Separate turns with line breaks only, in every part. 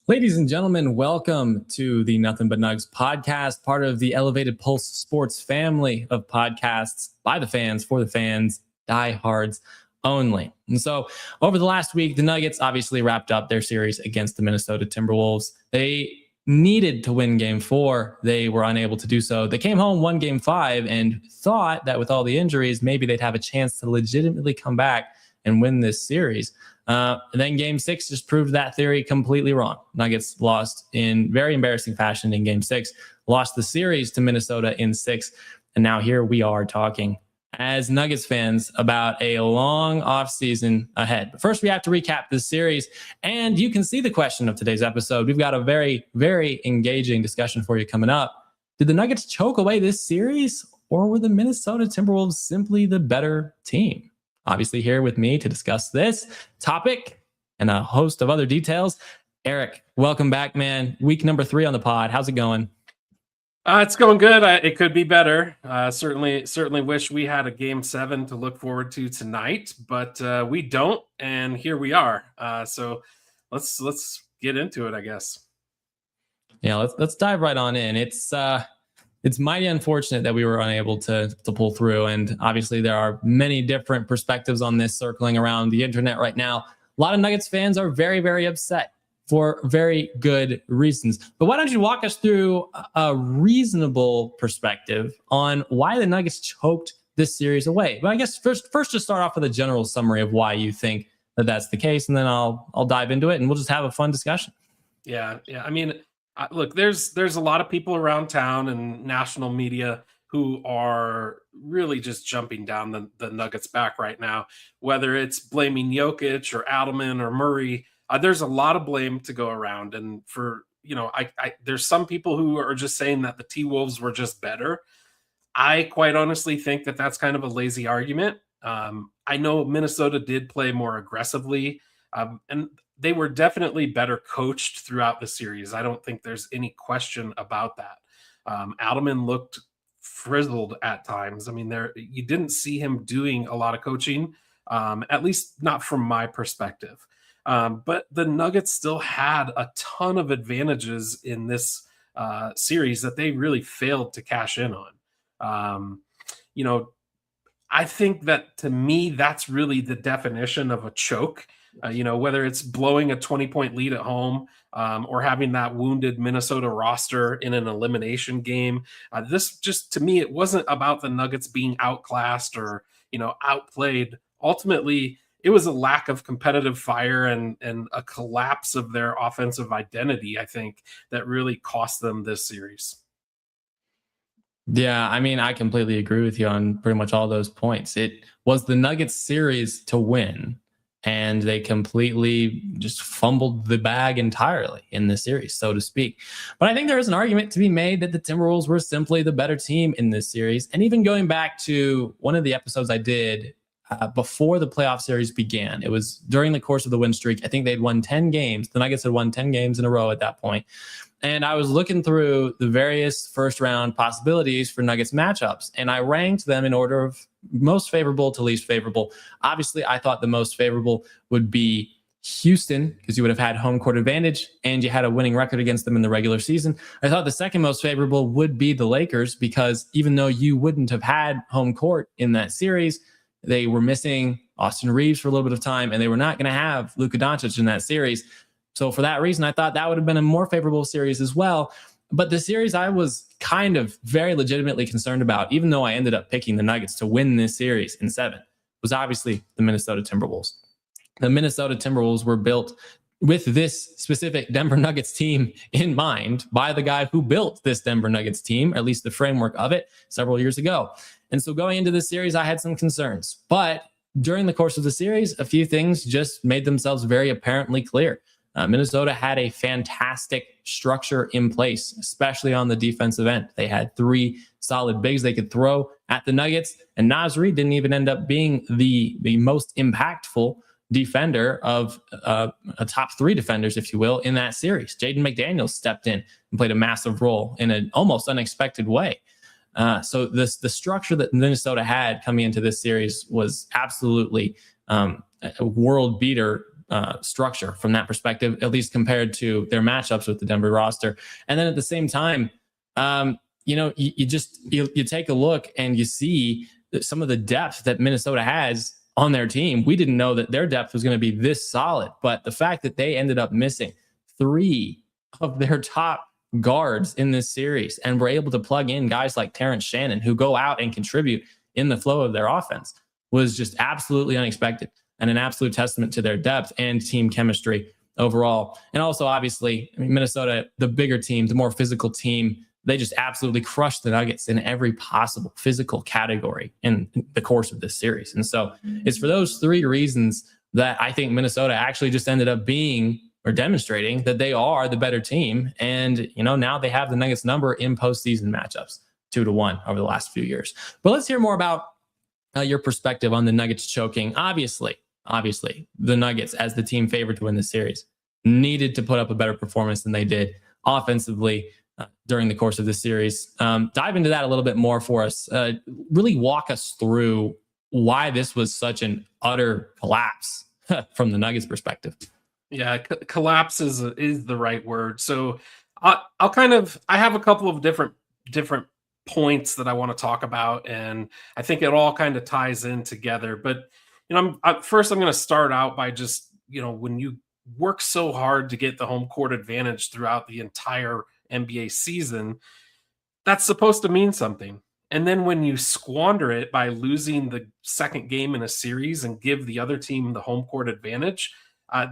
Ladies and gentlemen, welcome to the Nothing But Nugs podcast, part of the Elevated Pulse Sports family of podcasts by the fans, for the fans, diehards only. And so over the last week, the Nuggets obviously wrapped up their series against the Minnesota Timberwolves. They needed to win game 4. They were unable to do so. They came home, won game 5, and thought that with all the injuries, maybe they'd have a chance to legitimately come back and win this series. Then game 6 just proved that theory completely wrong. Nuggets lost in very embarrassing fashion in game 6, lost the series to Minnesota in 6. And now here we are talking as Nuggets fans about a long offseason ahead. But first, we have to recap this series. And you can see the question of today's episode. We've got a very, very engaging discussion for you coming up. Did the Nuggets choke away this series, or were the Minnesota Timberwolves simply the better team? Obviously, here with me to discuss this topic and a host of other details, Eric, welcome back, man. Week number 3 on the pod. How's it going?
It's going good. It could be better. Certainly wish we had a game 7 to look forward to tonight, but we don't, and here we are. So let's get into it, I guess.
Yeah, let's dive right on in. It's mighty unfortunate that we were unable to pull through. And obviously there are many different perspectives on this circling around the internet right now. A lot of Nuggets fans are very, very upset for very good reasons. But why don't you walk us through a reasonable perspective on why the Nuggets choked this series away? But I guess first just start off with a general summary of why you think that that's the case. And then I'll dive into it and we'll just have a fun discussion.
Yeah. I mean, look, there's a lot of people around town and national media who are really just jumping down the Nuggets back right now, whether it's blaming Jokic or Adelman or Murray. There's a lot of blame to go around. And for, there's some people who are just saying that the T-Wolves were just better. I quite honestly think that that's kind of a lazy argument. I know Minnesota did play more aggressively, and they were definitely better coached throughout the series. I don't think there's any question about that. Adelman looked frizzled at times. I mean, you didn't see him doing a lot of coaching, at least not from my perspective. But the Nuggets still had a ton of advantages in this series that they really failed to cash in on. I think that, to me, that's really the definition of a choke. Whether it's blowing a 20-point lead at home or having that wounded Minnesota roster in an elimination game. This just, to me, it wasn't about the Nuggets being outclassed or, outplayed. Ultimately, it was a lack of competitive fire and a collapse of their offensive identity, I think, that really cost them this series.
Yeah, I mean, I completely agree with you on pretty much all those points. It was the Nuggets series to win, and they completely just fumbled the bag entirely in this series, so to speak. But I think there is an argument to be made that the Timberwolves were simply the better team in this series. And even going back to one of the episodes I did before the playoff series began, it was during the course of the win streak. I think they'd won 10 games. The Nuggets had won 10 games in a row at that point. And I was looking through the various first round possibilities for Nuggets matchups, and I ranked them in order of most favorable to least favorable. Obviously, I thought the most favorable would be Houston, because you would have had home court advantage and you had a winning record against them in the regular season. I thought the second most favorable would be the Lakers, because even though you wouldn't have had home court in that series, they were missing Austin Reeves for a little bit of time, and they were not going to have Luka Doncic in that series. So for that reason, I thought that would have been a more favorable series as well. But the series I was kind of very legitimately concerned about, even though I ended up picking the Nuggets to win this series in 7, was obviously the Minnesota Timberwolves. The Minnesota Timberwolves were built with this specific Denver Nuggets team in mind by the guy who built this Denver Nuggets team, or at least the framework of it, several years ago. And so going into this series, I had some concerns. But during the course of the series, a few things just made themselves very apparently clear. Minnesota had a fantastic structure in place, especially on the defensive end. They had 3 solid bigs they could throw at the Nuggets, and Naz Reid didn't even end up being the most impactful defender of a top 3 defenders, if you will, in that series. Jaden McDaniels stepped in and played a massive role in an almost unexpected way. So the structure that Minnesota had coming into this series was absolutely a world beater structure from that perspective, at least compared to their matchups with the Denver roster. And then at the same time, you take a look and you see that some of the depth that Minnesota has on their team. We didn't know that their depth was going to be this solid, but the fact that they ended up missing 3 of their top guards in this series and were able to plug in guys like Terrence Shannon who go out and contribute in the flow of their offense was just absolutely unexpected and an absolute testament to their depth and team chemistry overall. And also, obviously, Minnesota, the bigger team, the more physical team, they just absolutely crushed the Nuggets in every possible physical category in the course of this series. And so it's for those 3 reasons that I think Minnesota actually just ended up being or demonstrating that they are the better team. And, now they have the Nuggets number in postseason matchups 2-1 over the last few years. But let's hear more about your perspective on the Nuggets choking. Obviously, the Nuggets, as the team favored to win the series, needed to put up a better performance than they did offensively during the course of this series. Dive into that a little bit more for us. Really walk us through why this was such an utter collapse from the Nuggets perspective.
Yeah, collapse is the right word. So I have a couple of different points that I want to talk about, and I think it all kind of ties in together. But first I'm going to start out by just when you work so hard to get the home court advantage throughout the entire NBA season, that's supposed to mean something. And then when you squander it by losing the second game in a series and give the other team the home court advantage,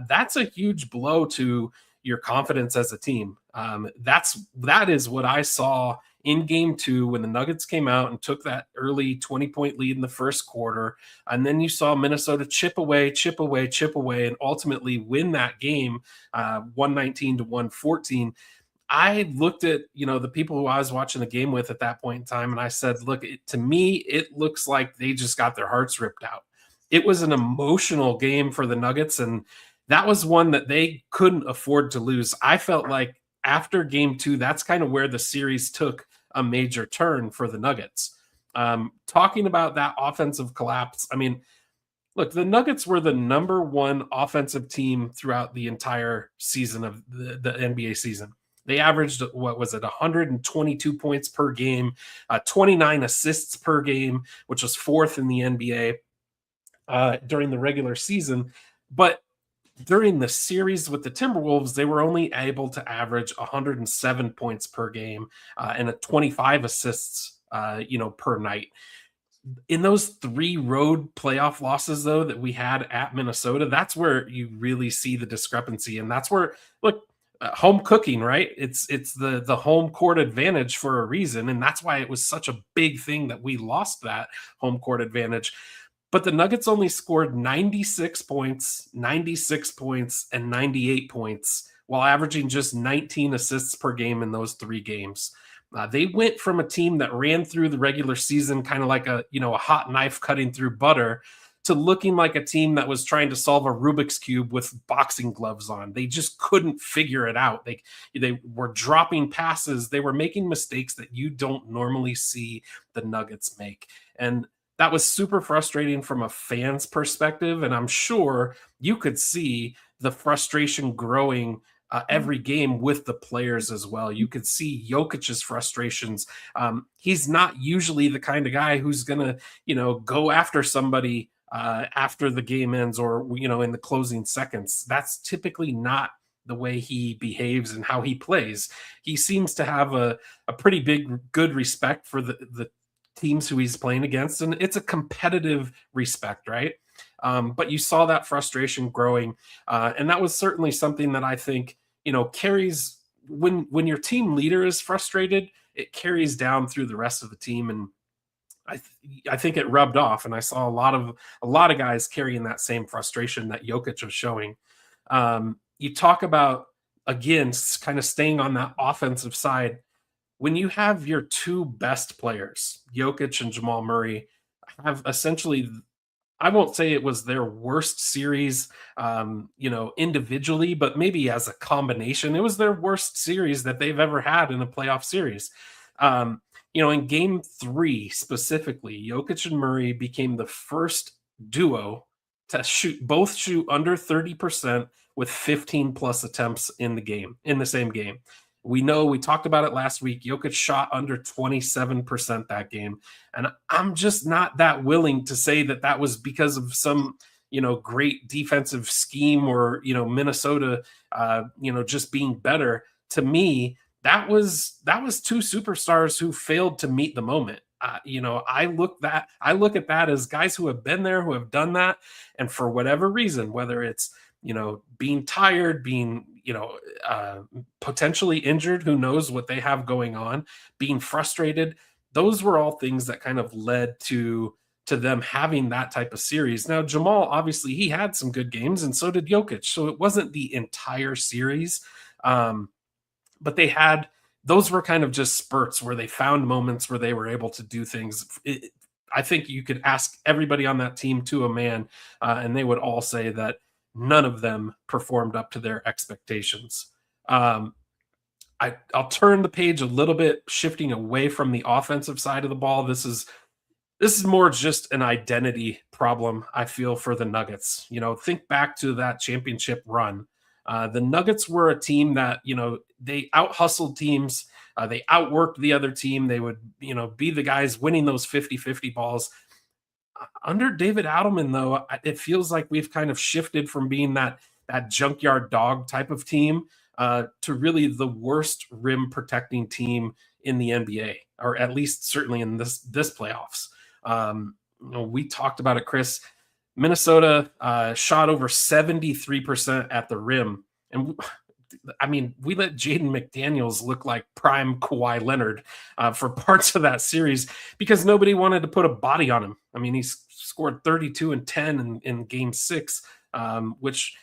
that's a huge blow to your confidence as a team. That is what I saw in game 2 when the Nuggets came out and took that early 20-point lead in the first quarter. And then you saw Minnesota chip away, and ultimately win that game 119-114. I looked at, the people who I was watching the game with at that point in time, and I said, look, to me, it looks like they just got their hearts ripped out. It was an emotional game for the Nuggets, and that was one that they couldn't afford to lose. I felt like after game 2, that's kind of where the series took a major turn for the Nuggets. Talking about that offensive collapse, look, the Nuggets were the number 1 offensive team throughout the entire season of the NBA season. They averaged, 122 points per game, 29 assists per game, which was 4th in the NBA during the regular season. But during the series with the Timberwolves, they were only able to average 107 points per game and 25 assists, per night. In those 3 road playoff losses, though, that we had at Minnesota, that's where you really see the discrepancy. And that's where, look, home cooking, right? It's the home court advantage for a reason. And that's why it was such a big thing that we lost that home court advantage. But the Nuggets only scored 96 points, and 98 points while averaging just 19 assists per game in those 3 games. They went from a team that ran through the regular season kind of like a hot knife cutting through butter to looking like a team that was trying to solve a Rubik's Cube with boxing gloves on. They just couldn't figure it out. They were dropping passes. They were making mistakes that you don't normally see the Nuggets make. And that was super frustrating from a fan's perspective. And I'm sure you could see the frustration growing every game with the players as well. You could see Jokic's frustrations. He's not usually the kind of guy who's going to, go after somebody after the game ends or, in the closing seconds. That's typically not the way he behaves and how he plays. He seems to have a pretty good respect for the teams who he's playing against, and it's a competitive respect, right? But you saw that frustration growing, and that was certainly something that I think carries when your team leader is frustrated. It carries down through the rest of the team, and I think it rubbed off. And I saw a lot of guys carrying that same frustration that Jokic was showing. You talk about, again, kind of staying on that offensive side. When you have your 2 best players, Jokic and Jamal Murray, have essentially, I won't say it was their worst series, individually, but maybe as a combination, it was their worst series that they've ever had in a playoff series. In game 3 specifically, Jokic and Murray became the first duo to shoot under 30% with 15 plus attempts in the same game. We know, we talked about it last week. Jokic shot under 27% that game. And I'm just not that willing to say that that was because of some, great defensive scheme or, Minnesota, just being better. To me, that was two superstars who failed to meet the moment. I look at that as guys who have been there, who have done that, and for whatever reason, whether it's being tired, being potentially injured, who knows what they have going on, being frustrated, those were all things that kind of led to them having that type of series. Now, Jamal, obviously, he had some good games, and so did Jokic. So it wasn't the entire series. But those were kind of just spurts where they found moments where they were able to do things. I think you could ask everybody on that team to a man, and they would all say that none of them performed up to their expectations. I'll turn the page a little bit, shifting away from the offensive side of the ball. This is more just an identity problem, I feel, for the Nuggets. Think back to that championship run. The Nuggets were a team that, they out-hustled teams. They outworked the other team. They would, be the guys winning those 50-50 balls. Under David Adelman, though, it feels like we've kind of shifted from being that junkyard dog type of team to really the worst rim protecting team in the NBA, or at least certainly in this playoffs. We talked about it, Chris. Minnesota shot over 73% at the rim. And we let Jaden McDaniels look like prime Kawhi Leonard for parts of that series because nobody wanted to put a body on him. He scored 32 and 10 in game 6, which,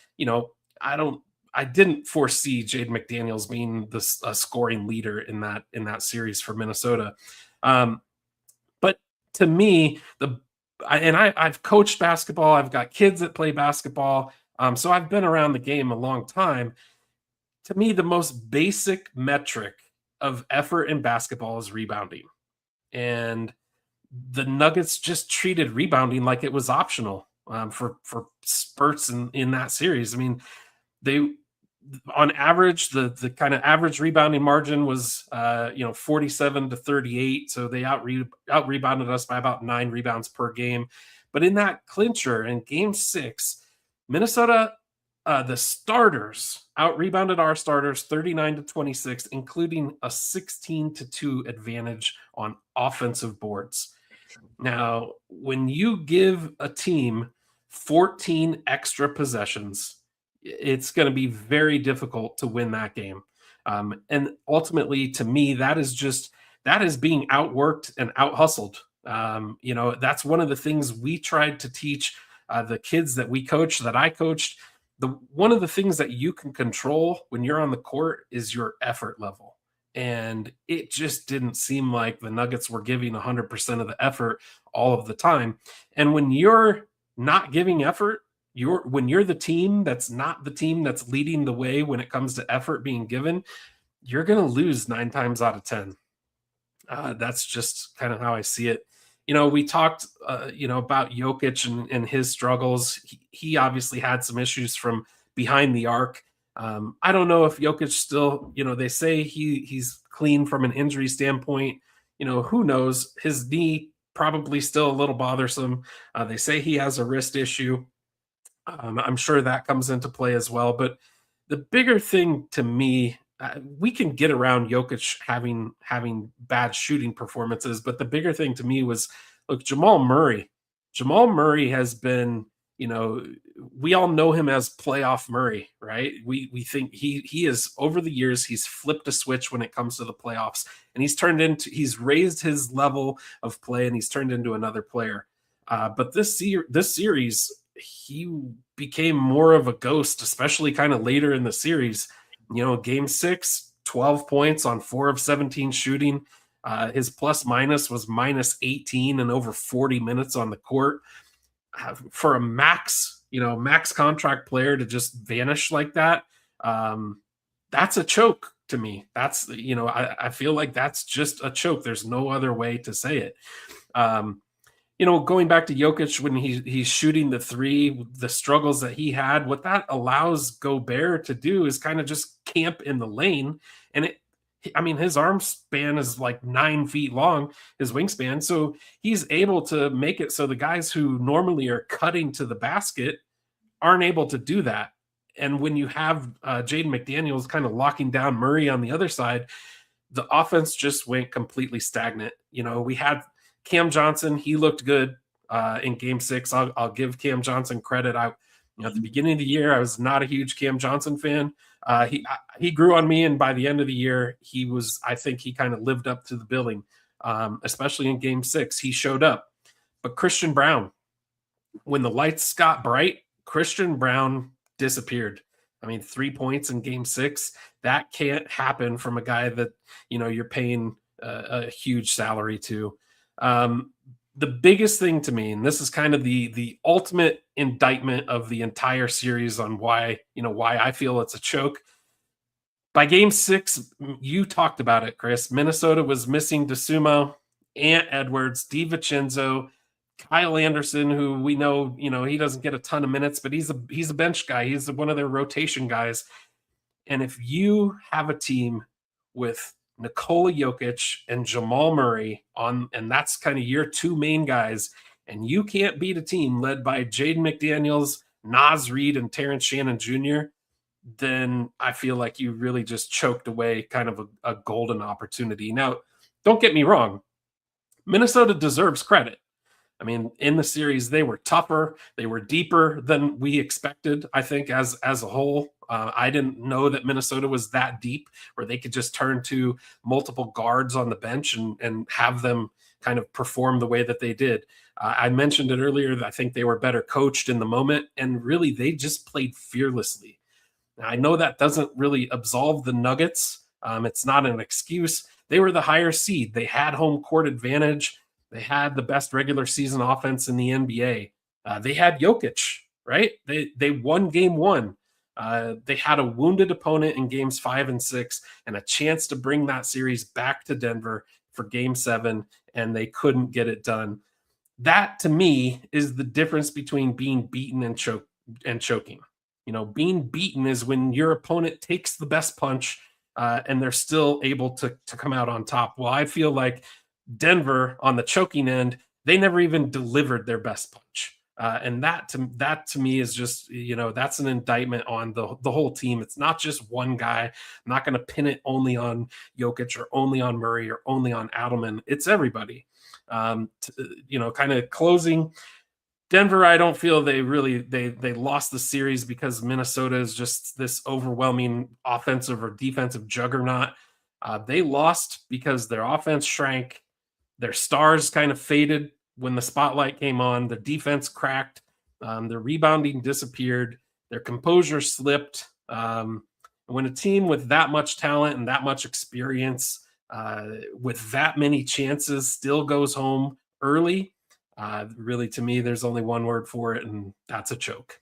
I didn't foresee Jaden McDaniels being the scoring leader in that series for Minnesota. But to me, I've coached basketball. I've got kids that play basketball. So I've been around the game a long time. To me, the most basic metric of effort in basketball is rebounding. And the Nuggets just treated rebounding like it was optional for spurts in that series. They, on average, the kind of average rebounding margin was 47 to 38. So they out rebounded us by about 9 rebounds per game. But in that clincher in game 6, Minnesota, the starters out rebounded our starters 39 to 26, including a 16 to 2 advantage on offensive boards. Now, when you give a team 14 extra possessions, it's going to be very difficult to win that game. And ultimately, to me, that is being outworked and out-hustled. That's one of the things we tried to teach the kids that we coach, that I coached. One of the things that you can control when you're on the court is your effort level. And it just didn't seem like the Nuggets were giving 100% of the effort all of the time. And when you're not giving effort, when you're the team that's not the team that's leading the way when it comes to effort being given, you're going to lose 9 times out of 10. That's just kind of how I see it. We talked, about Jokic and his struggles. He obviously had some issues from behind the arc. I don't know if Jokic still, they say he's clean from an injury standpoint. Who knows? His knee probably still a little bothersome. They say he has a wrist issue. I'm sure that comes into play as well. But the bigger thing to me, we can get around Jokic having bad shooting performances, but the bigger thing to me was, look, Jamal Murray. Jamal Murray has been, we all know him as playoff Murray, right? We think he is, over the years, he's flipped a switch when it comes to the playoffs, and he's raised his level of play, and he's turned into another player. But this series, he became more of a ghost, especially kind of later in the series. Game 6, 12 points on 4 of 17 shooting. His plus minus was minus 18 and over 40 minutes on the court. For a max contract player to just vanish like that, that's a choke to me. That's, I feel like that's just a choke. There's no other way to say it. Going back to Jokic when he's shooting the three, the struggles that he had, what that allows Gobert to do is kind of just camp in the lane. And I mean, his arm span is like 9 feet long, his wingspan. So he's able to make it so the guys who normally are cutting to the basket aren't able to do that. And when you have Jaden McDaniels kind of locking down Murray on the other side, the offense just went completely stagnant. We had Cam Johnson. He looked good in Game 6. I'll give Cam Johnson credit. At the beginning of the year, I was not a huge Cam Johnson fan. He grew on me, and by the end of the year, I think he kind of lived up to the billing, especially in Game 6. He showed up. But Christian Brown, when the lights got bright, Christian Brown disappeared. I mean, 3 points in Game 6, that can't happen from a guy that, you're paying a huge salary to. The biggest thing to me, and this is kind of the ultimate indictment of the entire series on why I feel it's a choke. By Game 6, you talked about it, Chris. Minnesota was missing DeSumo, Ant Edwards, DiVincenzo, Kyle Anderson, who we know, he doesn't get a ton of minutes, but he's a bench guy. He's one of their rotation guys. And if you have a team with Nikola Jokic and Jamal Murray and that's kind of your two main guys, and you can't beat a team led by Jaden McDaniels, Naz Reid, and Terrence Shannon Jr., then I feel like you really just choked away kind of a golden opportunity. Now, don't get me wrong. Minnesota deserves credit. I mean, in the series, they were tougher. They were deeper than we expected, I think, as a whole. I didn't know that Minnesota was that deep where they could just turn to multiple guards on the bench and have them kind of perform the way that they did. I mentioned it earlier that I think they were better coached in the moment, and really they just played fearlessly. Now, I know that doesn't really absolve the Nuggets. It's not an excuse. They were the higher seed. They had home court advantage. They had the best regular season offense in the NBA. They had Jokic, right? They won Game 1. They had a wounded opponent in Games 5 and 6 and a chance to bring that series back to Denver for Game 7, and they couldn't get it done. That, to me, is the difference between being beaten and choking. Being beaten is when your opponent takes the best punch and they're still able to come out on top. Well, I feel like Denver on the choking end, they never even delivered their best punch. And that to me is just, that's an indictment on the whole team. It's not just one guy. I'm not going to pin it only on Jokic or only on Murray or only on Adelman. It's everybody. Kind of closing. Denver, I don't feel they lost the series because Minnesota is just this overwhelming offensive or defensive juggernaut. They lost because their offense shrank. Their stars kind of faded when the spotlight came on. The defense cracked. Their rebounding disappeared. Their composure slipped. When a team with that much talent and that much experience, with that many chances, still goes home early, really, to me, there's only one word for it, and that's a choke.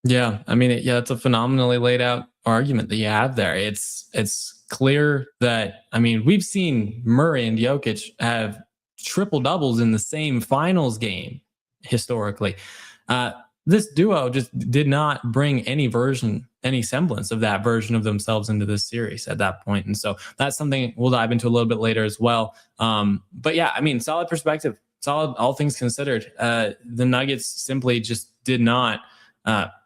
Yeah, I mean, it's a phenomenally laid out argument that you have there. It's clear that, I mean, we've seen Murray and Jokic have triple doubles in the same finals game historically. This duo just did not bring any semblance of that version of themselves into this series at that point. And so that's something we'll dive into a little bit later as well. But yeah, I mean, solid perspective, solid, all things considered. The Nuggets simply just did not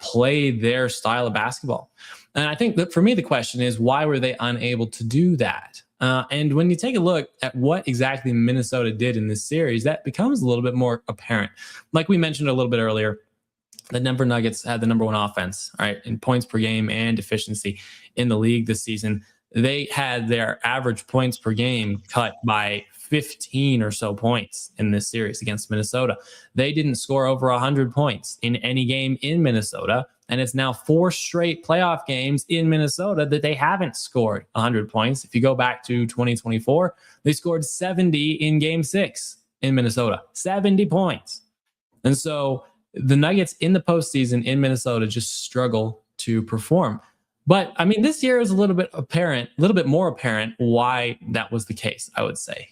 play their style of basketball. And I think that for me, the question is, why were they unable to do that? And when you take a look at what exactly Minnesota did in this series, that becomes a little bit more apparent. Like we mentioned a little bit earlier, the Denver Nuggets had the number one offense, right, in points per game and efficiency in the league this season. They had their average points per game cut by 15 or so points in this series against Minnesota. They didn't score over 100 points in any game in Minnesota, and it's now 4 straight playoff games in Minnesota that they haven't scored 100 points. If you go back to 2024, they scored 70 in Game 6 in Minnesota, 70 points. And so the Nuggets in the postseason in Minnesota just struggle to perform. But I mean, this year is a little bit more apparent why that was the case, I would say.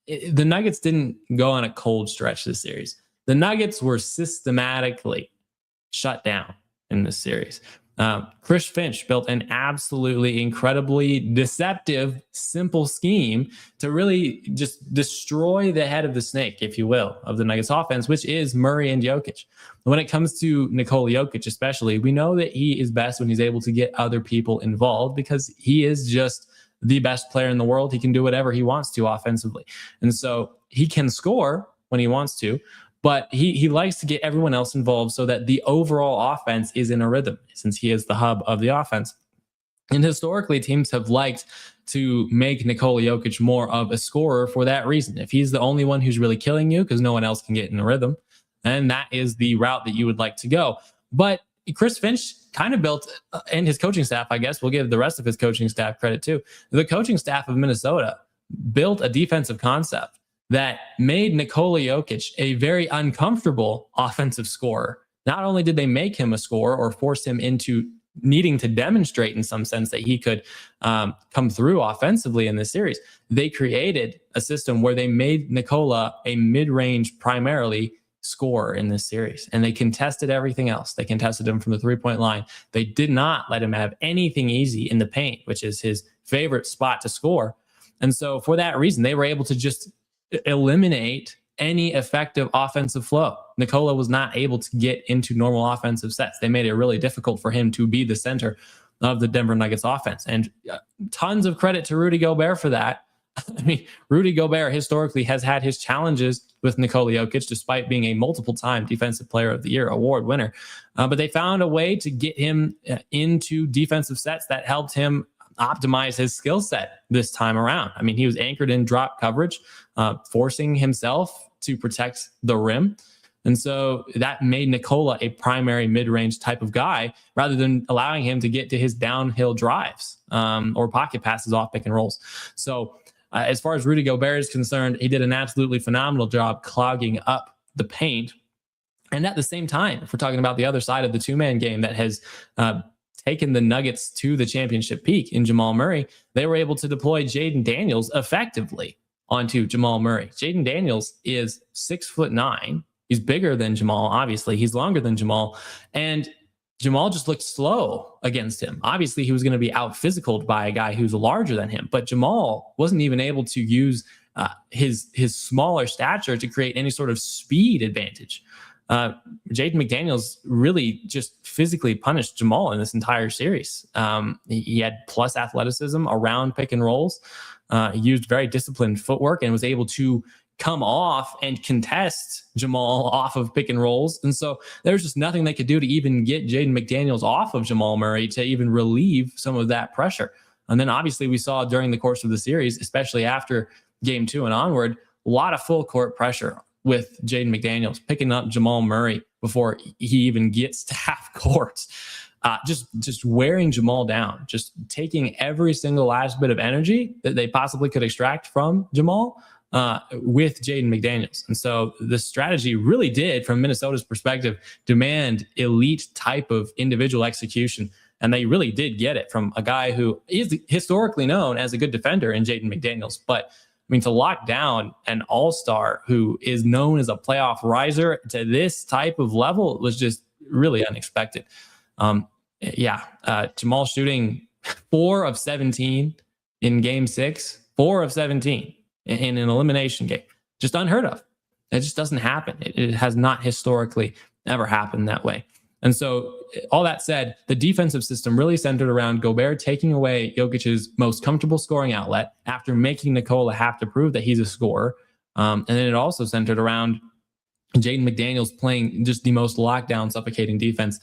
the Nuggets didn't go on a cold stretch this series. The Nuggets were systematically shut down in this series. Chris Finch built an absolutely incredibly deceptive, simple scheme to really just destroy the head of the snake, if you will, of the Nuggets offense, which is Murray and Jokic. When it comes to Nikola Jokic, especially, we know that he is best when he's able to get other people involved because he is just the best player in the world. He can do whatever he wants to offensively. And so he can score when he wants to, but he likes to get everyone else involved so that the overall offense is in a rhythm, since he is the hub of the offense. And historically, teams have liked to make Nikola Jokic more of a scorer for that reason. If he's the only one who's really killing you because no one else can get in a rhythm, then that is the route that you would like to go. But Chris Finch kind of built, and his coaching staff, I guess we'll give the rest of his coaching staff credit too. The coaching staff of Minnesota built a defensive concept that made Nikola Jokic a very uncomfortable offensive scorer. Not only did they make him a scorer or force him into needing to demonstrate in some sense that he could come through offensively in this series, they created a system where they made Nikola a mid-range primarily scorer in this series. And they contested everything else. They contested him from the three-point line. They did not let him have anything easy in the paint, which is his favorite spot to score. And so for that reason, they were able to just eliminate any effective offensive flow. Nikola was not able to get into normal offensive sets. They made it really difficult for him to be the center of the Denver Nuggets offense. And tons of credit to Rudy Gobert for that. I mean, Rudy Gobert historically has had his challenges with Nikola Jokic, despite being a multiple-time Defensive Player of the Year award winner. But they found a way to get him into defensive sets that helped him optimize his skill set this time around. I mean, he was anchored in drop coverage, forcing himself to protect the rim. And so that made Nikola a primary mid-range type of guy rather than allowing him to get to his downhill drives or pocket passes off pick and rolls. So as far as Rudy Gobert is concerned, he did an absolutely phenomenal job clogging up the paint. And at the same time, if we're talking about the other side of the two-man game that has taken the Nuggets to the championship peak in Jamal Murray, they were able to deploy Jaden Daniels effectively onto Jamal Murray. Jaden Daniels is 6'9". He's bigger than Jamal, obviously. He's longer than Jamal. And Jamal just looked slow against him. Obviously, he was going to be out-physicaled by a guy who's larger than him. But Jamal wasn't even able to use his smaller stature to create any sort of speed advantage. Jaden McDaniels really just physically punished Jamal in this entire series. He had plus athleticism around pick and rolls. He used very disciplined footwork and was able to come off and contest Jamal off of pick and rolls. And so there's just nothing they could do to even get Jaden McDaniels off of Jamal Murray to even relieve some of that pressure. And then obviously we saw during the course of the series, especially after game 2 and onward, a lot of full court pressure with Jaden McDaniels picking up Jamal Murray before he even gets to half court. Just wearing Jamal down, just taking every single last bit of energy that they possibly could extract from Jamal with Jaden McDaniels. And so the strategy really did, from Minnesota's perspective, demand elite type of individual execution. And they really did get it from a guy who is historically known as a good defender in Jaden McDaniels. But I mean, to lock down an all-star who is known as a playoff riser to this type of level was just really unexpected. Jamal shooting 4 of 17 in game 6, 4 of 17 in an elimination game. Just unheard of. It just doesn't happen. It has not historically ever happened that way. And so all that said, the defensive system really centered around Gobert taking away Jokic's most comfortable scoring outlet after making Nikola have to prove that he's a scorer. And then it also centered around Jaden McDaniels playing just the most lockdown, suffocating defense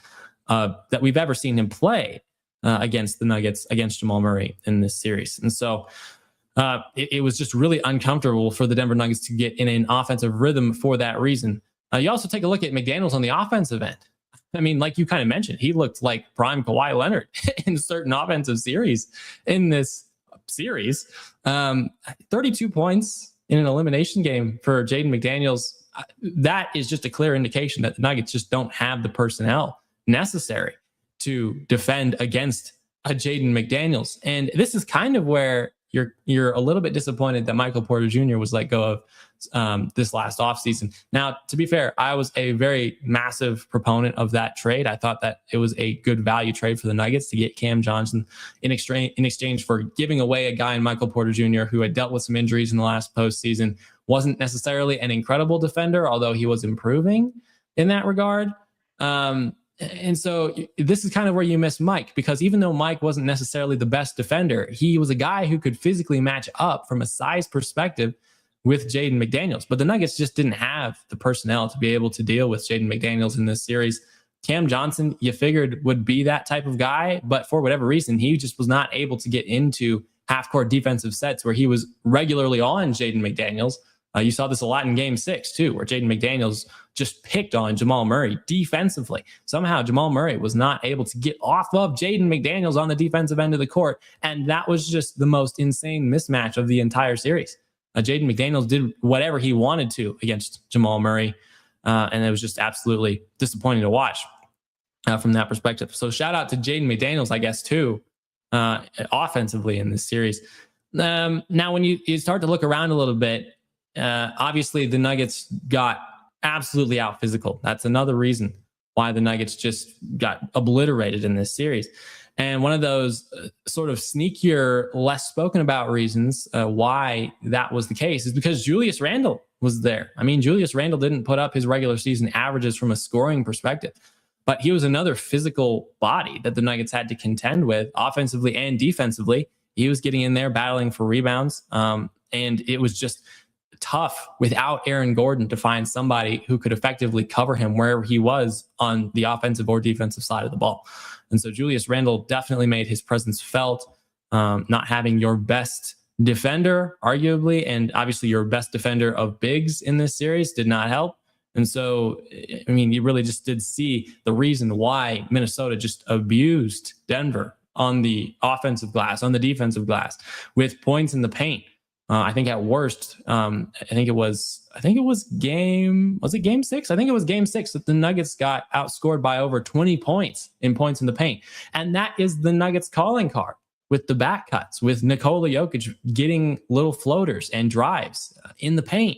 that we've ever seen him play against the Nuggets, against Jamal Murray in this series. And so it was just really uncomfortable for the Denver Nuggets to get in an offensive rhythm for that reason. You also take a look at McDaniels on the offensive end. I mean, like you kind of mentioned, he looked like prime Kawhi Leonard in certain offensive series in this series. 32 points in an elimination game for Jaden McDaniels. That is just a clear indication that the Nuggets just don't have the personnel necessary to defend against a Jaden McDaniels. And this is kind of where you're a little bit disappointed that Michael Porter Jr. was let go of this last offseason. Now, to be fair, I was a very massive proponent of that trade. I thought that it was a good value trade for the Nuggets to get Cam Johnson in exchange for giving away a guy in Michael Porter Jr. who had dealt with some injuries in the last postseason. Wasn't necessarily an incredible defender, although he was improving in that regard. And so this is kind of where you miss Mike, because even though Mike wasn't necessarily the best defender, he was a guy who could physically match up from a size perspective with Jaden McDaniels. But the Nuggets just didn't have the personnel to be able to deal with Jaden McDaniels in this series. Cam Johnson, you figured, would be that type of guy, but for whatever reason, he just was not able to get into half-court defensive sets where he was regularly on Jaden McDaniels. You saw this a lot in Game 6, too, where Jaden McDaniels just picked on Jamal Murray defensively. Somehow Jamal Murray was not able to get off of Jaden McDaniels on the defensive end of the court, and that was just the most insane mismatch of the entire series. Jaden McDaniels did whatever he wanted to against Jamal Murray, and it was just absolutely disappointing to watch from that perspective. So shout out to Jaden McDaniels, I guess, too, offensively in this series. Now, when you start to look around a little bit, obviously the Nuggets got absolutely out physical. That's another reason why the Nuggets just got obliterated in this series. And one of those sort of sneakier, less spoken about reasons why that was the case is because Julius Randle was there. I mean, Julius Randle didn't put up his regular season averages from a scoring perspective, but he was another physical body that the Nuggets had to contend with offensively and defensively. He was getting in there battling for rebounds. And it was just tough without Aaron Gordon to find somebody who could effectively cover him wherever he was on the offensive or defensive side of the ball. And so Julius Randle definitely made his presence felt. Not having your best defender, arguably, and obviously your best defender of bigs in this series did not help. And so, I mean, you really just did see the reason why Minnesota just abused Denver on the offensive glass, on the defensive glass, with points in the paint. I think at worst, I think it was game 6? I think it was game 6 that the Nuggets got outscored by over 20 points in the paint. And that is the Nuggets calling card, with the back cuts, with Nikola Jokic getting little floaters and drives in the paint.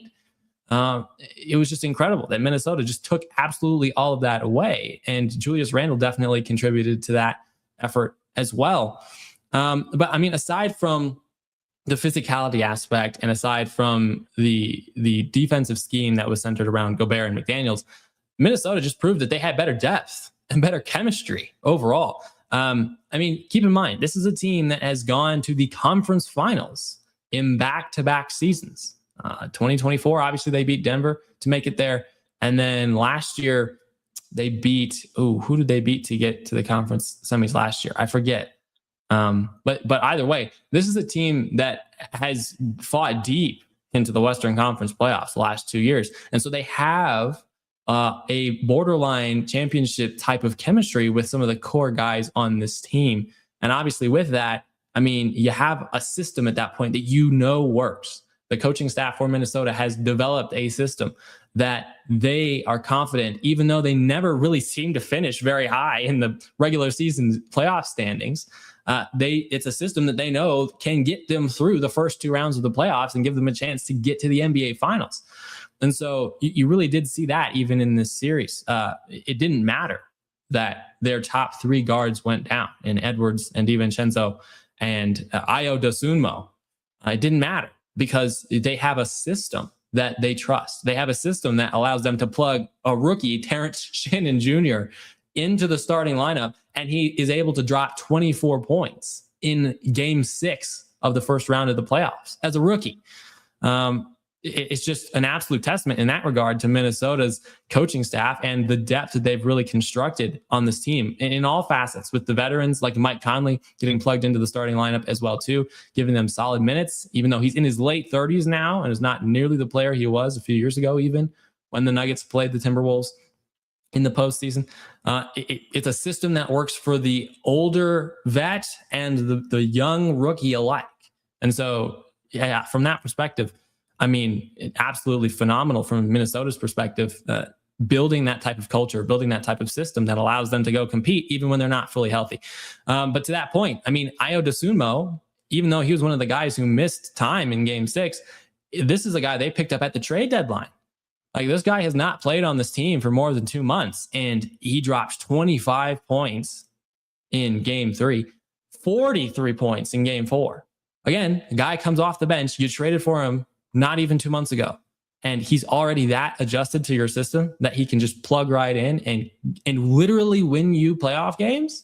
It was just incredible that Minnesota just took absolutely all of that away. And Julius Randle definitely contributed to that effort as well. But I mean, aside from the physicality aspect, and aside from the defensive scheme that was centered around Gobert and McDaniels, Minnesota just proved that they had better depth and better chemistry overall. I mean, keep in mind, this is a team that has gone to the conference finals in back-to-back seasons. 2024, obviously, they beat Denver to make it there. And then last year, they beat, who did they beat to get to the conference semis last year? I forget. But either way, this is a team that has fought deep into the Western Conference playoffs the last 2 years. And so they have a borderline championship type of chemistry with some of the core guys on this team. And obviously with that, I mean, you have a system at that point that works. The coaching staff for Minnesota has developed a system that they are confident, even though they never really seem to finish very high in the regular season playoff standings. It's a system that they know can get them through the first 2 rounds of the playoffs and give them a chance to get to the NBA Finals. And so you really did see that even in this series. It didn't matter that their top 3 guards went down in Edwards and DiVincenzo and Ayo Dosunmu. It didn't matter because they have a system that they trust. They have a system that allows them to plug a rookie, Terrence Shannon Jr., into the starting lineup, and he is able to drop 24 points in game 6 of the first round of the playoffs as a rookie. It's just an absolute testament in that regard to Minnesota's coaching staff and the depth that they've really constructed on this team in all facets, with the veterans like Mike Conley getting plugged into the starting lineup as well too, giving them solid minutes, even though he's in his late 30s now and is not nearly the player he was a few years ago, even when the Nuggets played the Timberwolves in the postseason. It's a system that works for the older vet and the young rookie alike. And so, yeah, from that perspective, I mean, absolutely phenomenal from Minnesota's perspective, building that type of culture, building that type of system that allows them to go compete even when they're not fully healthy. But to that point, I mean, Ayo Dosunmu even though he was one of the guys who missed time in game 6, this is a guy they picked up at the trade deadline. Like, this guy has not played on this team for more than 2 months, and he drops 25 points in game 3, 43 points in game 4. Again, the guy comes off the bench. You traded for him not even 2 months ago, and he's already that adjusted to your system that he can just plug right in and literally win you playoff games.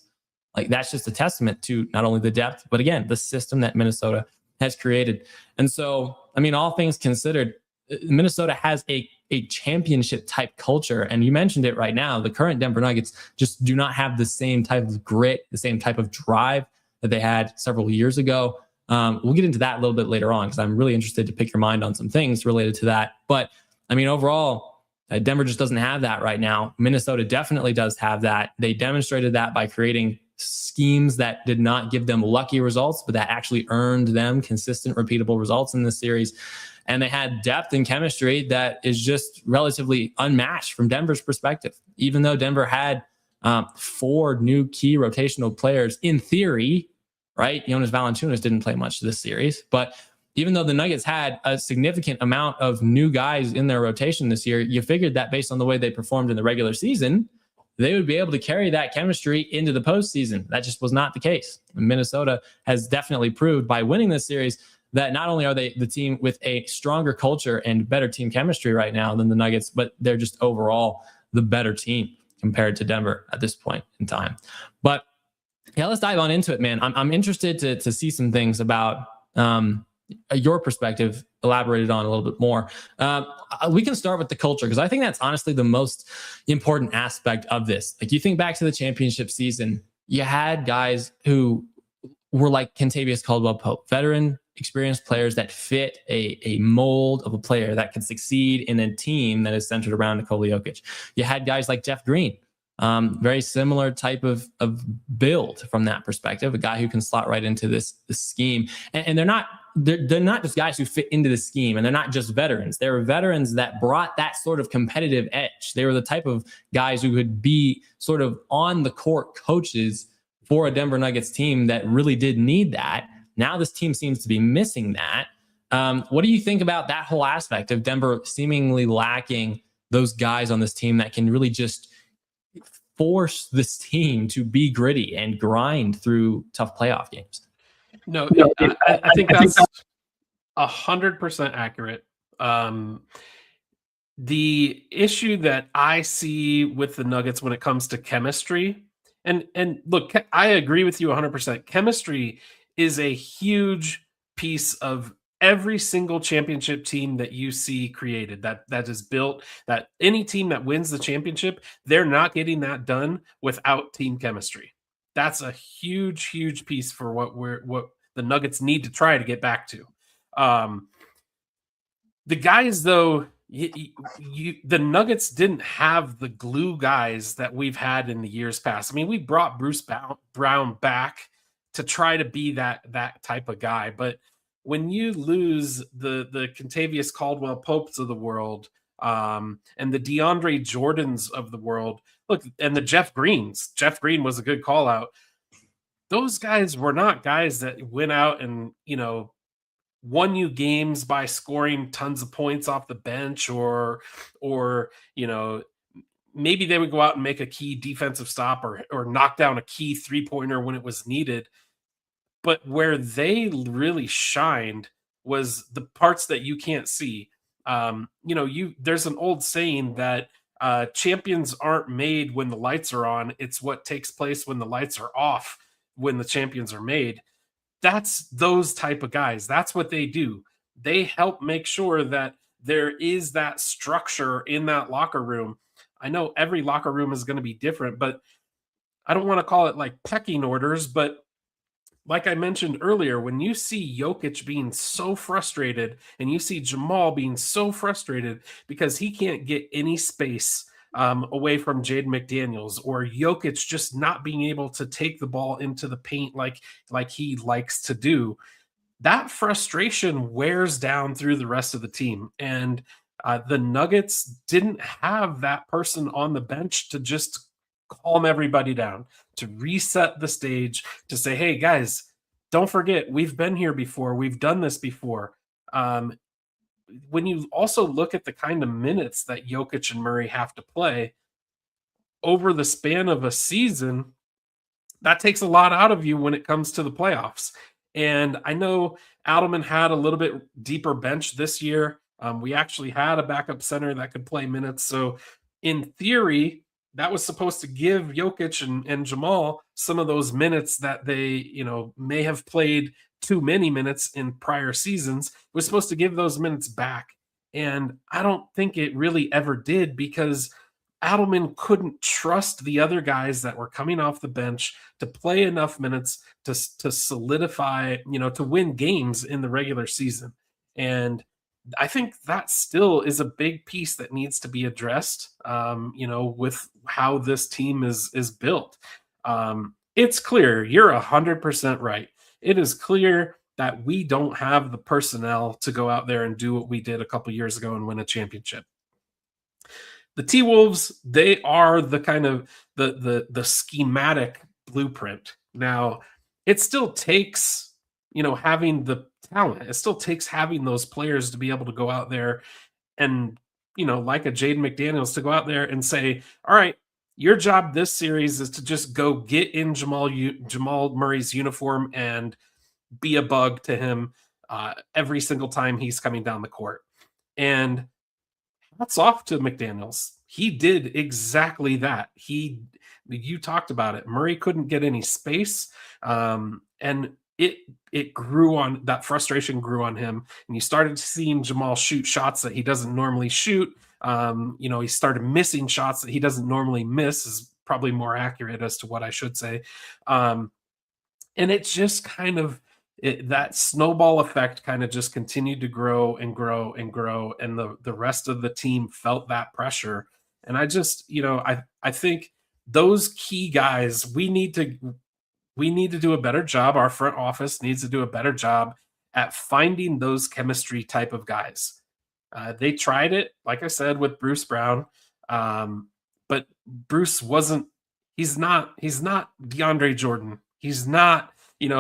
Like, that's just a testament to not only the depth, but again, the system that Minnesota has created. And so, I mean, all things considered, Minnesota has a championship type culture. And you mentioned it right now. The current Denver Nuggets just do not have the same type of grit, the same type of drive that they had several years ago. We'll get into that a little bit later on, because I'm really interested to pick your mind on some things related to that. But I mean, overall, Denver just doesn't have that right now. Minnesota definitely does have that. They demonstrated that by creating schemes that did not give them lucky results, but that actually earned them consistent, repeatable results in this series. And they had depth and chemistry that is just relatively unmatched from Denver's perspective. Even though Denver had 4 new key rotational players in theory, right? Jonas Valanciunas didn't play much this series, but even though the Nuggets had a significant amount of new guys in their rotation this year, you figured that based on the way they performed in the regular season, they would be able to carry that chemistry into the postseason. That just was not the case. Minnesota has definitely proved by winning this series that not only are they the team with a stronger culture and better team chemistry right now than the Nuggets, but they're just overall the better team compared to Denver at this point in time. But yeah, let's dive on into it, man. I'm interested to see some things about your perspective elaborated on a little bit more. We can start with the culture, because I think that's honestly the most important aspect of this. Like, you think back to the championship season, you had guys who were like Kentavious Caldwell-Pope, veteran, experienced players that fit a mold of a player that can succeed in a team that is centered around Nikola Jokic. You had guys like Jeff Green, very similar type of build from that perspective, a guy who can slot right into this scheme. And they're not just guys who fit into the scheme, and they're not just veterans. They were veterans that brought that sort of competitive edge. They were the type of guys who could be sort of on the court coaches for a Denver Nuggets team that really did need that. Now this team seems to be missing that. What do you think about that whole aspect of Denver seemingly lacking those guys on this team that can really just force this team to be gritty and grind through tough playoff games?
No, I think that's 100% accurate. The issue that I see with the Nuggets when it comes to chemistry, and look, I agree with you 100%. Chemistry is a huge piece of every single championship team that you see created, that is built, that any team that wins the championship, they're not getting that done without team chemistry. That's a huge, huge piece for what the Nuggets need to try to get back to. The guys, though, the Nuggets didn't have the glue guys that we've had in the years past. I mean, we brought Bruce Brown back to try to be that type of guy, but when you lose the Kentavious Caldwell-Popes of the world, and the DeAndre Jordans of the world, look, and the Jeff Green was a good call out. Those guys were not guys that went out and, won you games by scoring tons of points off the bench, or maybe they would go out and make a key defensive stop or knock down a key 3-pointer when it was needed. But where they really shined was the parts that you can't see. There's an old saying that champions aren't made when the lights are on. It's what takes place when the lights are off when the champions are made. That's those type of guys. That's what they do. They help make sure that there is that structure in that locker room. I know every locker room is going to be different, but I don't want to call it like pecking orders, but like I mentioned earlier, when you see Jokic being so frustrated and you see Jamal being so frustrated because he can't get any space away from Jaden McDaniels, or Jokic just not being able to take the ball into the paint like he likes to do, that frustration wears down through the rest of the team. And the Nuggets didn't have that person on the bench to just calm everybody down, to reset the stage, to say, hey, guys, don't forget, we've been here before. We've done this before. Um, when you also look at the kind of minutes that Jokic and Murray have to play over the span of a season, that takes a lot out of you when it comes to the playoffs. And I know Adelman had a little bit deeper bench this year. We actually had a backup center that could play minutes. So, in theory, that was supposed to give Jokic and Jamal some of those minutes that they, may have played too many minutes in prior seasons. It was supposed to give those minutes back. And I don't think it really ever did because Adelman couldn't trust the other guys that were coming off the bench to play enough minutes to solidify, to win games in the regular season. And I think that still is a big piece that needs to be addressed, with how this team is built. It's clear you're 100% right. It is clear that we don't have the personnel to go out there and do what we did a couple years ago and win a championship. The T-Wolves, they are the kind of the schematic blueprint. Now, it still takes, having the talent. It still takes having those players to be able to go out there and, like a Jaden McDaniels, to go out there and say, all right, your job this series is to just go get in Jamal Murray's uniform and be a bug to him every single time he's coming down the court. And hats off to McDaniels. He did exactly that. You talked about it. Murray couldn't get any space, and it grew on that frustration grew on him, and you started seeing Jamal shoot shots that he doesn't normally shoot. He started missing shots that he doesn't normally miss. Is probably more accurate as to what I should say, and it's just kind of. That snowball effect kind of just continued to grow and grow and grow, and the rest of the team felt that pressure. And I just, I think those key guys, we need to do a better job. Our front office needs to do a better job at finding those chemistry type of guys. They tried it, like I said, with Bruce Brown, but Bruce wasn't. He's not DeAndre Jordan. He's not